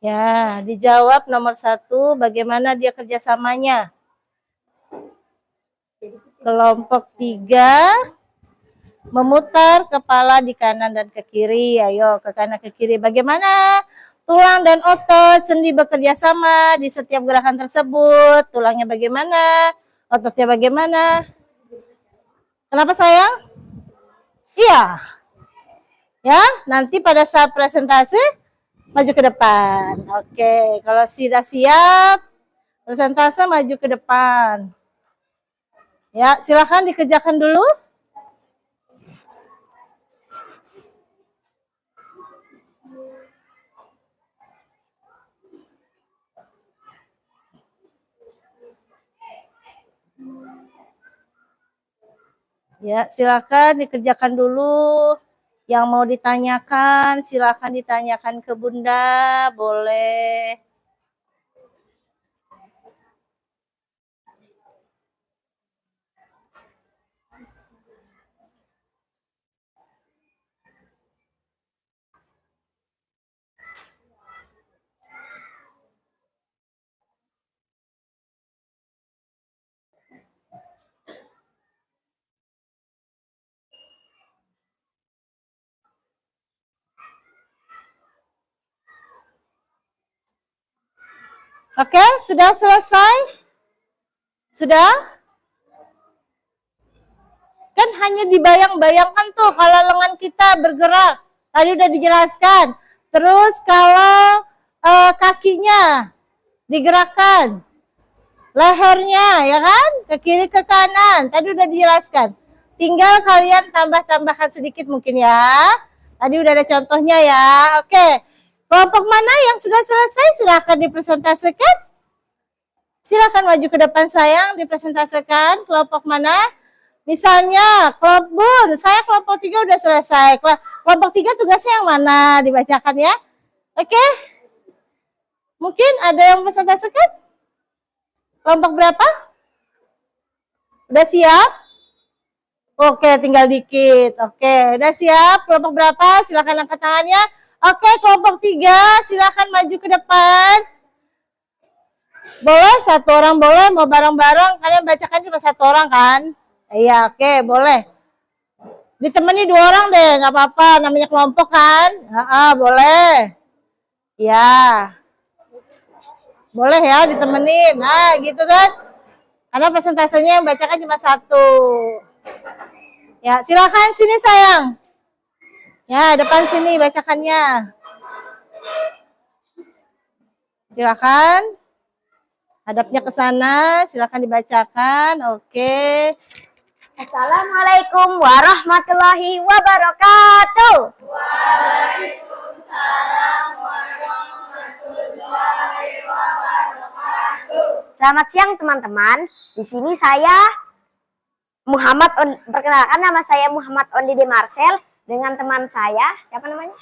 Ya, dijawab nomor 1, bagaimana dia kerjasamanya? Kelompok 3, memutar kepala di kanan dan ke kiri. Ayo, ke kanan ke kiri. Bagaimana tulang dan otot sendi bekerja sama di setiap gerakan tersebut? Tulangnya bagaimana? Ototnya bagaimana? Kenapa sayang? Iya. Ya, nanti pada saat presentasi maju ke depan. Oke, kalau sudah siap, presentasi maju ke depan. Ya, silakan dikerjakan dulu. Ya, silakan dikerjakan dulu. Yang mau ditanyakan, silakan ditanyakan ke Bunda, boleh. Oke, sudah selesai? Sudah? Kan hanya dibayang-bayangkan tuh kalau lengan kita bergerak. Tadi udah dijelaskan. Terus kalau kakinya digerakkan. Lehernya, ya kan? Ke kiri, ke kanan. Tadi udah dijelaskan. Tinggal kalian tambah-tambahkan sedikit mungkin ya. Tadi udah ada contohnya ya. Oke. Kelompok mana yang sudah selesai? Silakan dipresentasikan. Silakan maju ke depan sayang, dipresentasikan. Kelompok mana? Misalnya, kelompok Bun, saya kelompok 3 udah selesai. Kelompok 3 tugasnya yang mana? Dibacakan ya. Oke. Mungkin ada yang presentasikan? Kelompok berapa? Udah siap? Oke, tinggal dikit. Oke, udah siap? Kelompok berapa? Silakan angkat tangannya. Oke, kelompok 3, silakan maju ke depan. Boleh, satu orang boleh, mau bareng-bareng. Kalian bacakan cuma satu orang kan? Iya, oke, boleh. Ditemani 2 orang deh, nggak apa-apa. Namanya kelompok kan? Boleh. Ya. Boleh ya, ditemenin. Nah, gitu kan? Karena presentasinya yang bacakan cuma 1. Ya, silakan sini sayang. Ya, depan sini bacakannya. Silakan. Hadapnya ke sana, silakan dibacakan. Oke. Assalamualaikum warahmatullahi wabarakatuh. Waalaikumsalam warahmatullahi wabarakatuh. Selamat siang teman-teman. Di sini saya perkenalkan nama saya Muhammad Ondide Marcel dengan teman saya, siapa namanya?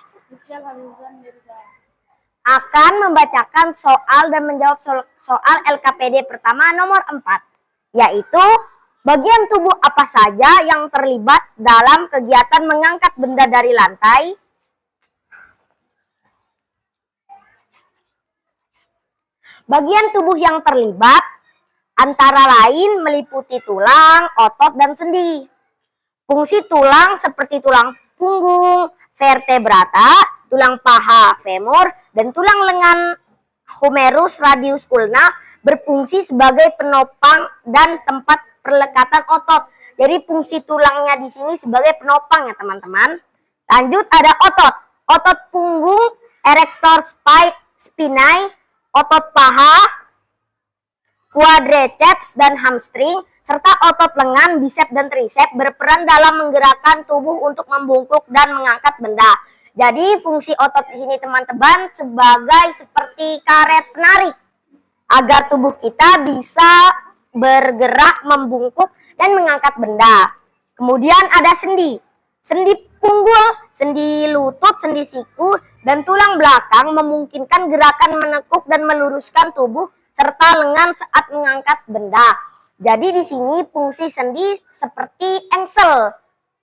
Akan membacakan soal dan menjawab soal LKPD pertama nomor 4, yaitu bagian tubuh apa saja yang terlibat dalam kegiatan mengangkat benda dari lantai? Bagian tubuh yang terlibat antara lain meliputi tulang, otot, dan sendi. Fungsi tulang seperti tulang punggung, vertebrata, tulang paha, femur, dan tulang lengan, humerus, radius ulna, berfungsi sebagai penopang dan tempat perlekatan otot. Jadi fungsi tulangnya di sini sebagai penopang ya teman-teman. Lanjut ada otot. Otot punggung, erector spinae, otot paha, quadriceps dan hamstring, serta otot lengan, bicep dan tricep berperan dalam menggerakkan tubuh untuk membungkuk dan mengangkat benda. Jadi fungsi otot di sini teman-teman sebagai seperti karet penarik agar tubuh kita bisa bergerak, membungkuk, dan mengangkat benda. Kemudian ada sendi. Sendi punggul, sendi lutut, sendi siku, dan tulang belakang memungkinkan gerakan menekuk dan meluruskan tubuh serta lengan saat mengangkat benda. Jadi di sini fungsi sendi seperti engsel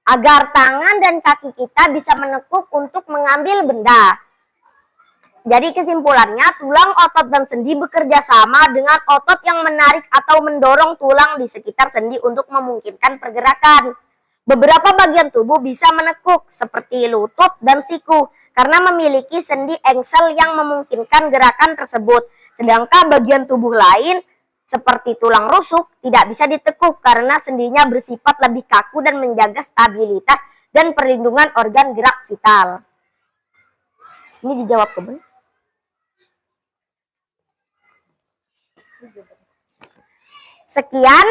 agar tangan dan kaki kita bisa menekuk untuk mengambil benda. Jadi kesimpulannya, tulang, otot, dan sendi bekerja sama dengan otot yang menarik atau mendorong tulang di sekitar sendi untuk memungkinkan pergerakan. Beberapa bagian tubuh bisa menekuk seperti lutut dan siku karena memiliki sendi engsel yang memungkinkan gerakan tersebut. Sedangkan bagian tubuh lain seperti tulang rusuk tidak bisa ditekuk karena sendinya bersifat lebih kaku dan menjaga stabilitas dan perlindungan organ gerak vital. Ini dijawab ke benar. Sekian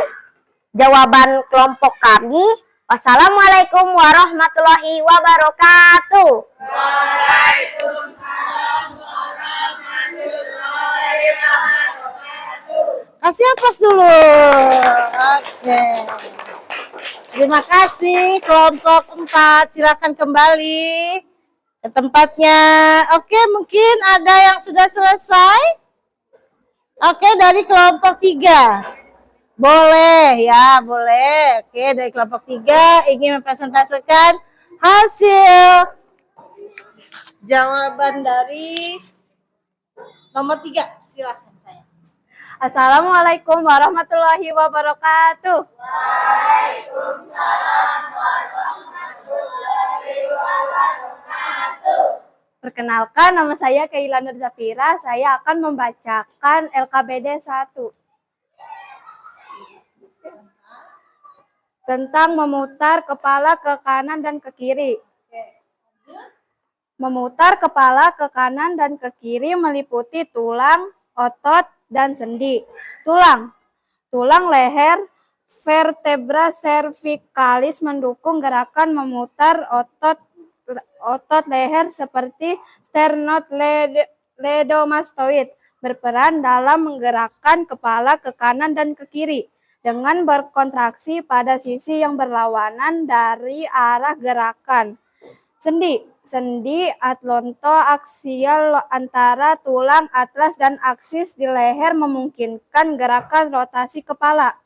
jawaban kelompok kami. Wassalamualaikum warahmatullahi wabarakatuh. Kasih aplaus dulu. Oke. Terima kasih kelompok 4. Silakan kembali ke tempatnya. Oke, mungkin ada yang sudah selesai. Oke, dari kelompok 3. Boleh ya, boleh. Oke, dari kelompok 3 ingin mempresentasikan hasil jawaban dari nomor 3. Silakan saya. Assalamualaikum warahmatullahi wabarakatuh. Perkenalkan, nama saya Kaila Nur Zafira. Saya akan membacakan LKPD 1. Tentang memutar kepala ke kanan dan ke kiri. Memutar kepala ke kanan dan ke kiri meliputi tulang, otot, dan sendi. Tulang. Tulang leher, vertebra cervicalis mendukung gerakan memutar otot leher seperti sternocleidomastoid, berperan dalam menggerakkan kepala ke kanan dan ke kiri dengan berkontraksi pada sisi yang berlawanan dari arah gerakan. Sendi. Sendi atlanto-aksial antara tulang atlas dan aksis di leher memungkinkan gerakan rotasi kepala.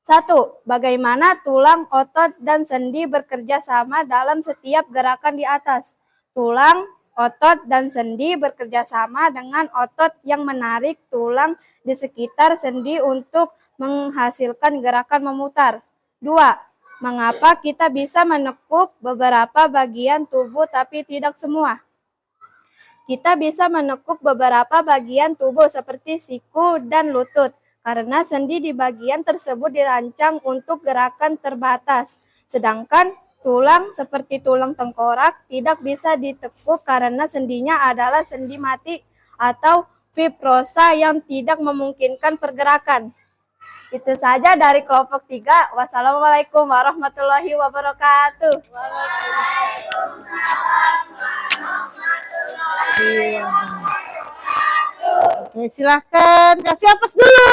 1. Bagaimana tulang, otot, dan sendi bekerja sama dalam setiap gerakan di atas? Tulang, otot, dan sendi bekerja sama dengan otot yang menarik tulang di sekitar sendi untuk menghasilkan gerakan memutar. 2. Mengapa kita bisa menekuk beberapa bagian tubuh tapi tidak semua? Kita bisa menekuk beberapa bagian tubuh seperti siku dan lutut, karena sendi di bagian tersebut dirancang untuk gerakan terbatas. Sedangkan tulang seperti tulang tengkorak tidak bisa ditekuk karena sendinya adalah sendi mati atau fibrosa yang tidak memungkinkan pergerakan. Itu saja dari kelompok 3. Wassalamualaikum warahmatullahi wabarakatuh. Oke, silahkan kasih aplaus dulu.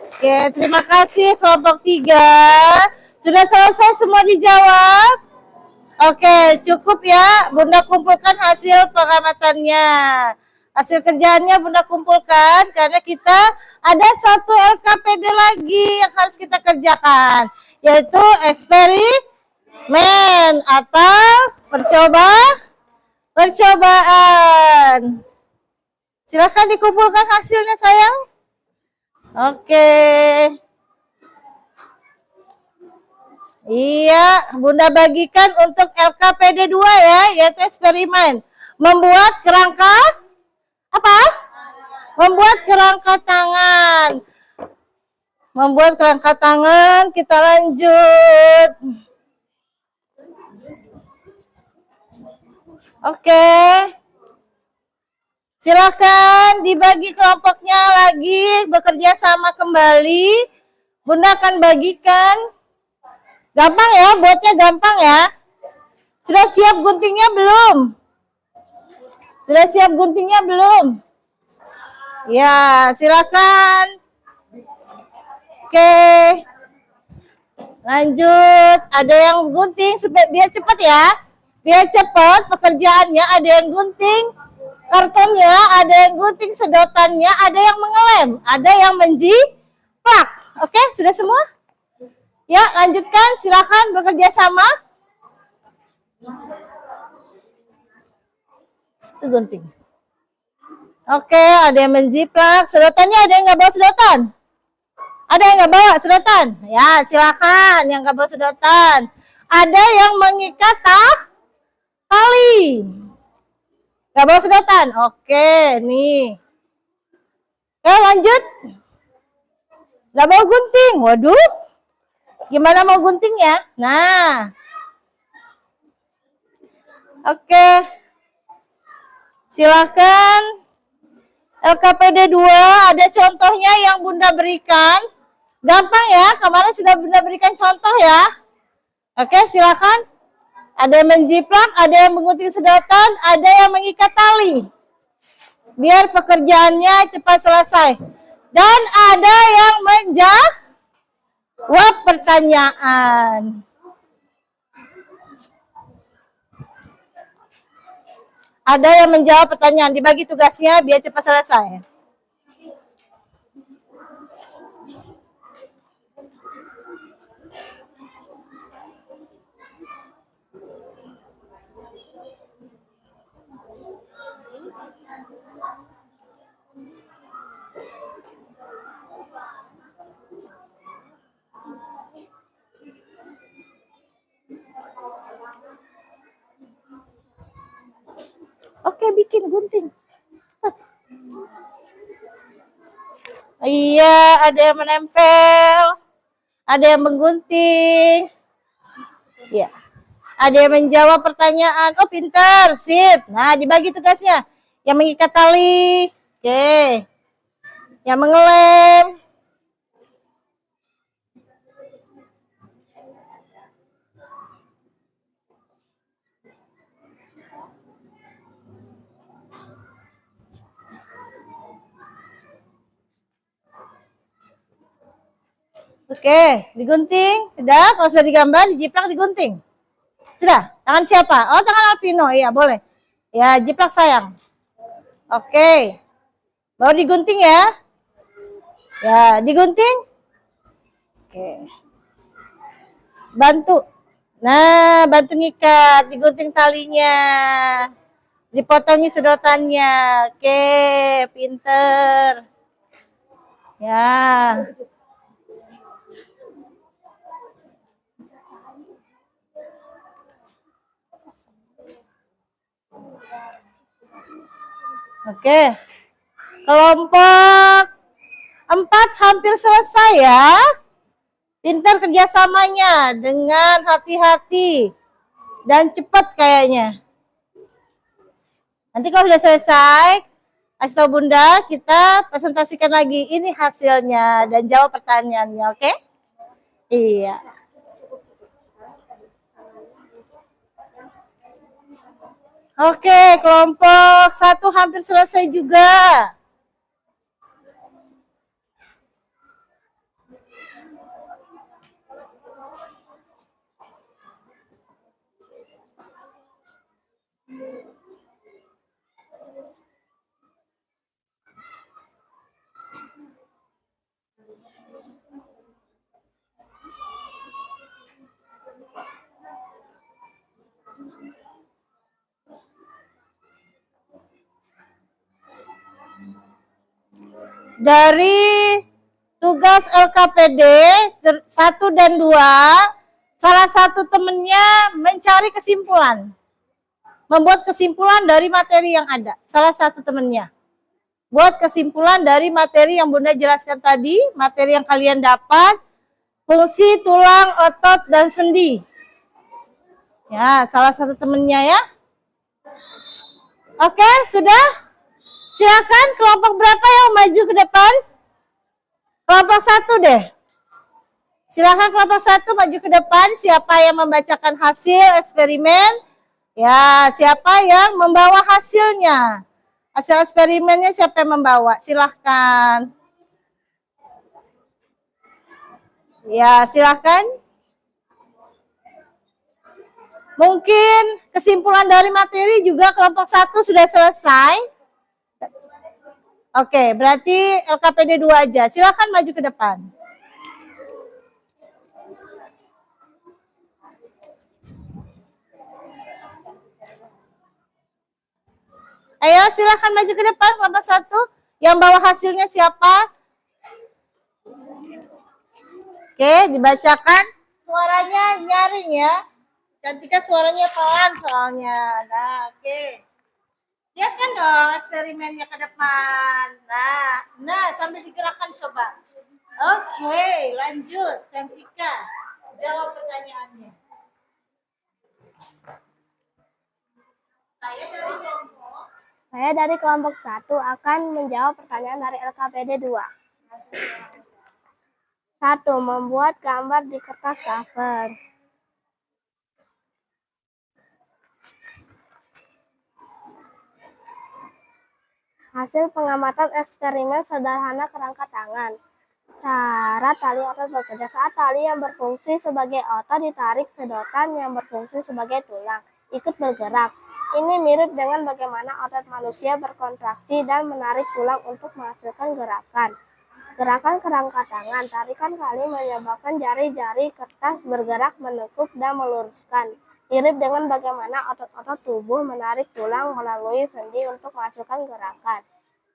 Oke, terima kasih kelompok 3. Sudah selesai semua dijawab? Oke, cukup ya. Bunda kumpulkan hasil pengamatannya. Hasil kerjaannya Bunda kumpulkan karena kita ada satu LKPD lagi yang harus kita kerjakan, yaitu eksperimen atau percobaan. Silakan dikumpulkan hasilnya, sayang. Oke. Iya, Bunda bagikan untuk LKPD 2 ya, yaitu eksperimen. Membuat kerangka apa? Membuat kerangka tangan. Membuat kerangka tangan, kita lanjut. Oke. Silakan dibagi kelompoknya lagi, bekerja sama kembali. Bunda akan bagikan. Gampang ya, buatnya gampang ya. Sudah siap guntingnya belum? Sudah siap guntingnya belum? Ya, silakan Oke. Lanjut. Ada yang gunting supaya biar cepat ya. Biar cepat pekerjaannya, ada yang gunting kartonnya, ada yang gunting sedotannya, ada yang mengelem, ada yang menjiplak. Oke, sudah semua? Ya, lanjutkan. Silakan bekerja sama. Itu gunting. Oke, ada yang menjiplak. Sedotannya ada yang nggak bawa sedotan? Ada yang nggak bawa sedotan? Ya, silakan yang nggak bawa sedotan. Ada yang mengikat tali. Nggak bawa sedotan? Oke, nih. Oke, lanjut. Nggak bawa gunting? Waduh. Gimana mau guntingnya? Nah. Oke. Silakan. LKPD 2 ada contohnya yang Bunda berikan. Gampang ya, kemarin sudah Bunda berikan contoh ya. Oke, silakan. Ada yang menjiplak, ada yang menggunting sedotan, ada yang mengikat tali. Biar pekerjaannya cepat selesai. Dan ada yang menjawab pertanyaan. Ada yang menjawab pertanyaan, dibagi tugasnya biar cepat selesai. Oke, bikin gunting. Iya, ada yang menempel, ada yang menggunting. Iya. Ada yang menjawab pertanyaan. Oh, pintar, sip. Nah, dibagi tugasnya. Yang mengikat tali. Oke. Yang mengelem. Oke, digunting. Sudah, kalau sudah digambar, dijiplak, digunting. Sudah, tangan siapa? Oh, tangan Alpino. Iya, boleh. Ya, jiplak sayang. Oke. Baru digunting ya. Ya, digunting. Oke. Bantu. Nah, bantu ngikat, digunting talinya. Dipotongi sedotannya. Oke, pinter. Ya. Oke. Kelompok 4 hampir selesai ya. Pintar kerjasamanya dengan hati-hati dan cepat kayaknya. Nanti kalau sudah selesai, kasih tahu Bunda, kita presentasikan lagi. Ini hasilnya dan jawab pertanyaannya, oke? Iya. Oke, kelompok 1 hampir selesai juga. Dari tugas LKPD 1 dan 2, salah satu temennya mencari kesimpulan. Membuat kesimpulan dari materi yang ada. Salah satu temennya. Buat kesimpulan dari materi yang Bunda jelaskan tadi, materi yang kalian dapat, fungsi tulang, otot, dan sendi. Ya, salah satu temennya ya. Oke, sudah? Silakan kelompok berapa yang maju ke depan? Kelompok 1 deh. Silakan kelompok 1 maju ke depan. Siapa yang membacakan hasil eksperimen? Ya, siapa yang membawa hasilnya? Hasil eksperimennya siapa yang membawa? Silahkan. Ya, silakan. Mungkin kesimpulan dari materi juga kelompok 1 sudah selesai. Oke, berarti LKPD 2 aja. Silakan maju ke depan. Ayo, silakan maju ke depan kelompok 1. Yang bawa hasilnya siapa? Oke, dibacakan. Suaranya nyaring ya. Cantika suaranya pelan soalnya. Nah, oke. Lihatkan dong eksperimennya ke depan. Nah, sambil digerakkan coba. Oke, lanjut. Cantika, jawab pertanyaannya. Saya dari kelompok 1 akan menjawab pertanyaan dari LKPD 2. 1. Membuat gambar di kertas cover. Hasil pengamatan eksperimen sederhana kerangka tangan. Cara tali otot bekerja saat tali yang berfungsi sebagai otot ditarik sedotan yang berfungsi sebagai tulang ikut bergerak. Ini mirip dengan bagaimana otot manusia berkontraksi dan menarik tulang untuk menghasilkan gerakan. Gerakan kerangka tangan, tarikan kali menyebabkan jari-jari kertas bergerak menekuk dan meluruskan. Mirip dengan bagaimana otot-otot tubuh menarik tulang melalui sendi untuk menghasilkan gerakan.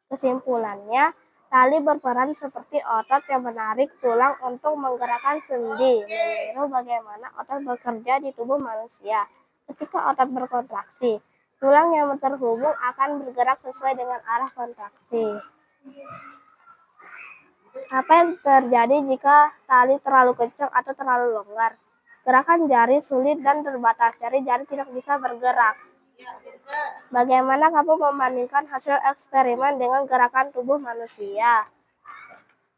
Kesimpulannya, tali berperan seperti otot yang menarik tulang untuk menggerakkan sendi, meniru bagaimana otot bekerja di tubuh manusia. Ketika otot berkontraksi, tulang yang terhubung akan bergerak sesuai dengan arah kontraksi. Apa yang terjadi jika tali terlalu kencang atau terlalu longgar? Gerakan jari sulit dan terbatas, jari-jari tidak bisa bergerak. Bagaimana kamu membandingkan hasil eksperimen dengan gerakan tubuh manusia?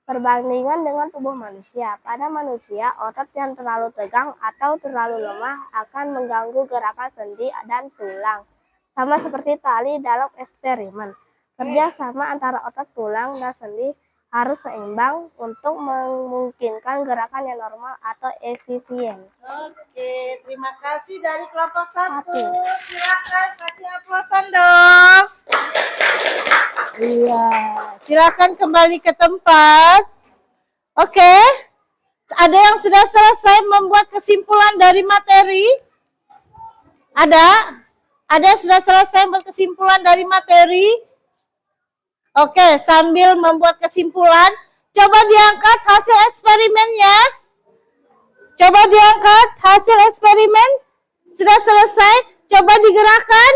Perbandingan dengan tubuh manusia. Pada manusia, otot yang terlalu tegang atau terlalu lemah akan mengganggu gerakan sendi dan tulang. Sama seperti tali dalam eksperimen. Kerja sama antara otot, tulang, dan sendi harus seimbang untuk memungkinkan gerakan yang normal atau efisien. Oke, terima kasih dari kelompok 1. Silakan kasih aplausan dong. Iya, silakan kembali ke tempat. Oke, ada yang sudah selesai membuat kesimpulan dari materi? Ada? Ada yang sudah selesai membuat kesimpulan dari materi? Oke, sambil membuat kesimpulan, coba diangkat hasil eksperimennya. Coba diangkat hasil eksperimen. Sudah selesai, coba digerakkan.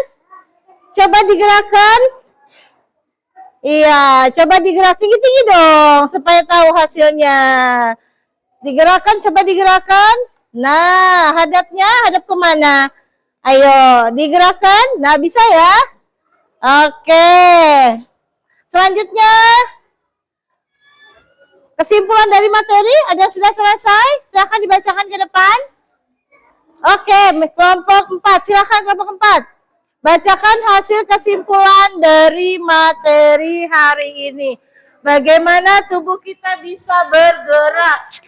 Coba digerakkan. Iya, coba digerak tinggi-tinggi dong, supaya tahu hasilnya. Digerakkan, coba digerakkan. Nah, hadap kemana? Ayo, digerakkan. Nah, bisa ya? Oke. Selanjutnya, kesimpulan dari materi ada sudah selesai. Silakan dibacakan ke depan. Oke, kelompok 4. Silakan kelompok 4. Bacakan hasil kesimpulan dari materi hari ini. Bagaimana tubuh kita bisa bergerak?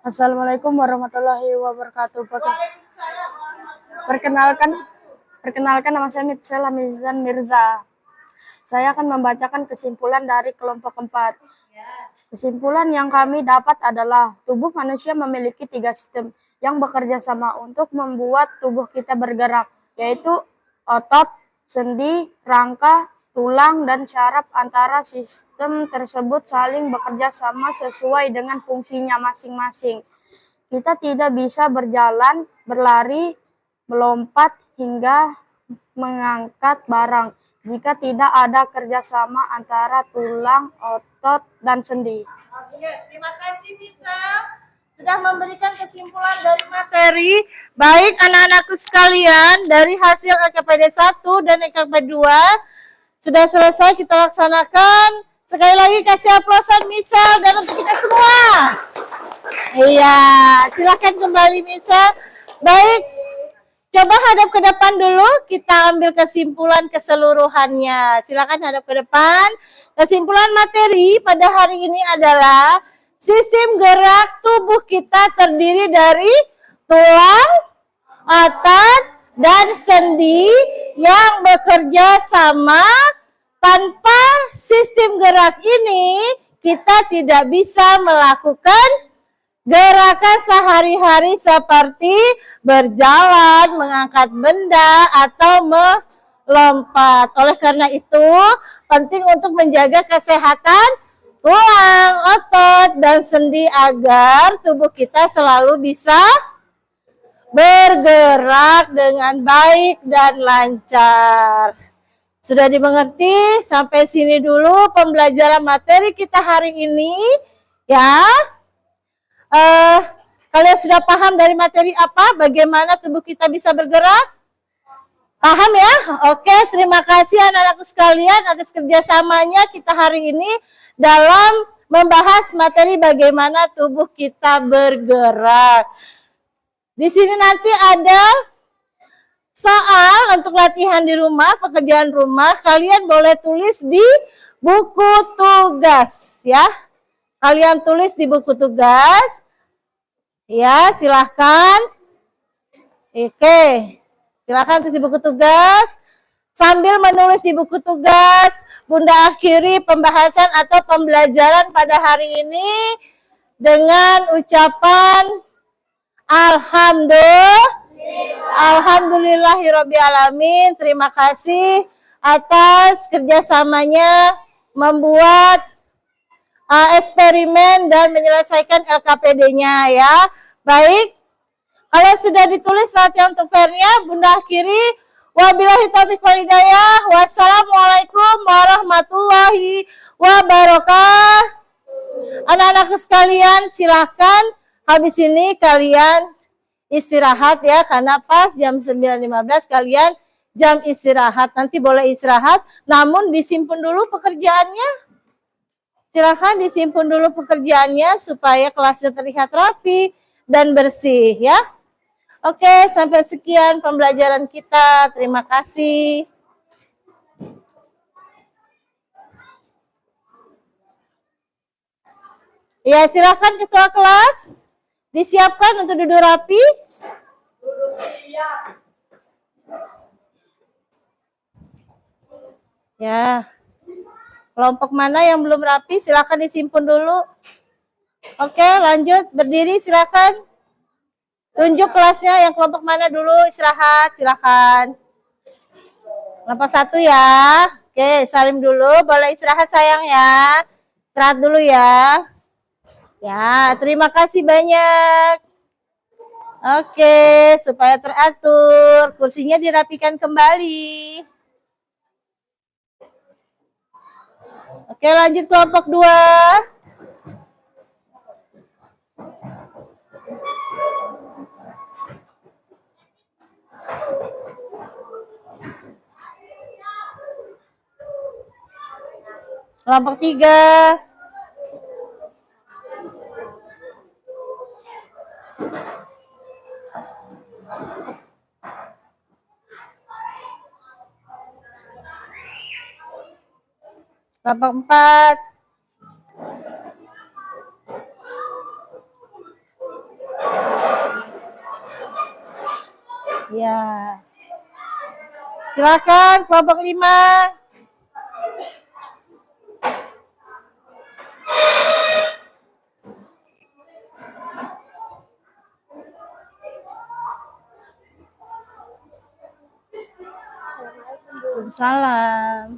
Assalamualaikum warahmatullahi wabarakatuh. Perkenalkan nama saya Mitchell Hamizan Mirza. Saya akan membacakan kesimpulan dari kelompok 4. Kesimpulan yang kami dapat adalah tubuh manusia memiliki 3 sistem yang bekerja sama untuk membuat tubuh kita bergerak, yaitu otot, sendi, rangka, tulang, dan syaraf. Antara sistem tersebut saling bekerja sama sesuai dengan fungsinya masing-masing. Kita tidak bisa berjalan, berlari, melompat, hingga mengangkat barang jika tidak ada kerjasama antara tulang, otot, dan sendi. Oke, terima kasih Bisa sudah memberikan kesimpulan dari materi. Baik anak-anakku sekalian, dari hasil LKPD 1 dan LKPD 2 sudah selesai kita laksanakan. Sekali lagi kasih aplausan Misal dan untuk kita semua. Iya, silakan kembali Misal. Baik, coba hadap ke depan dulu, kita ambil kesimpulan keseluruhannya. Silakan hadap ke depan. Kesimpulan materi pada hari ini adalah Sistem gerak tubuh kita terdiri dari tulang, otot, dan sendi yang bekerja sama. Tanpa sistem gerak ini, kita tidak bisa melakukan gerakan sehari-hari seperti berjalan, mengangkat benda, atau melompat. Oleh karena itu, penting untuk menjaga kesehatan tulang, otot, dan sendi agar tubuh kita selalu bisa bergerak dengan baik dan lancar. Sudah dimengerti? Sampai sini dulu pembelajaran materi kita hari ini, ya. Kalian sudah paham dari materi apa? Bagaimana tubuh kita bisa bergerak? Paham ya? Oke, terima kasih anak-anakku sekalian atas kerjasamanya kita hari ini dalam membahas materi bagaimana tubuh kita bergerak. Di sini nanti ada soal untuk latihan di rumah, pekerjaan rumah. Kalian boleh tulis di buku tugas ya. Kalian tulis di buku tugas. Ya, silahkan. Oke, silahkan tulis di buku tugas. Sambil menulis di buku tugas, Bunda akhiri pembahasan atau pembelajaran pada hari ini dengan ucapan Alhamdulillahirobbilalamin. Terima kasih atas kerjasamanya membuat eksperimen dan menyelesaikan LKPD-nya ya. Baik, kalau sudah ditulis latihan untuk PR-nya, Bunda akhiri. Wabillahi taufiq wal hidayah. Wassalamualaikum warahmatullahi wabarakatuh. Anak-anakku sekalian, silahkan habis ini kalian istirahat ya, karena pas jam 9.15 kalian jam istirahat. Nanti boleh istirahat, namun disimpan dulu pekerjaannya. Silahkan disimpan dulu pekerjaannya supaya kelasnya terlihat rapi dan bersih ya. Oke, sampai sekian pembelajaran kita. Terima kasih. Ya, silahkan ketua kelas disiapkan untuk duduk rapi. Ya, kelompok mana yang belum rapi silahkan disimpan dulu. Oke, lanjut berdiri silahkan. Tunjuk kelasnya yang kelompok mana dulu istirahat silahkan. Kelompok 1 ya. Oke, salim dulu. Boleh istirahat sayang ya. Istirahat dulu ya. Ya, terima kasih banyak. Oke, supaya teratur, kursinya dirapikan kembali. Oke, lanjut kelompok 2. Kelompok 3. Kelompok 4. Ya. Silakan kelompok 5. Salam.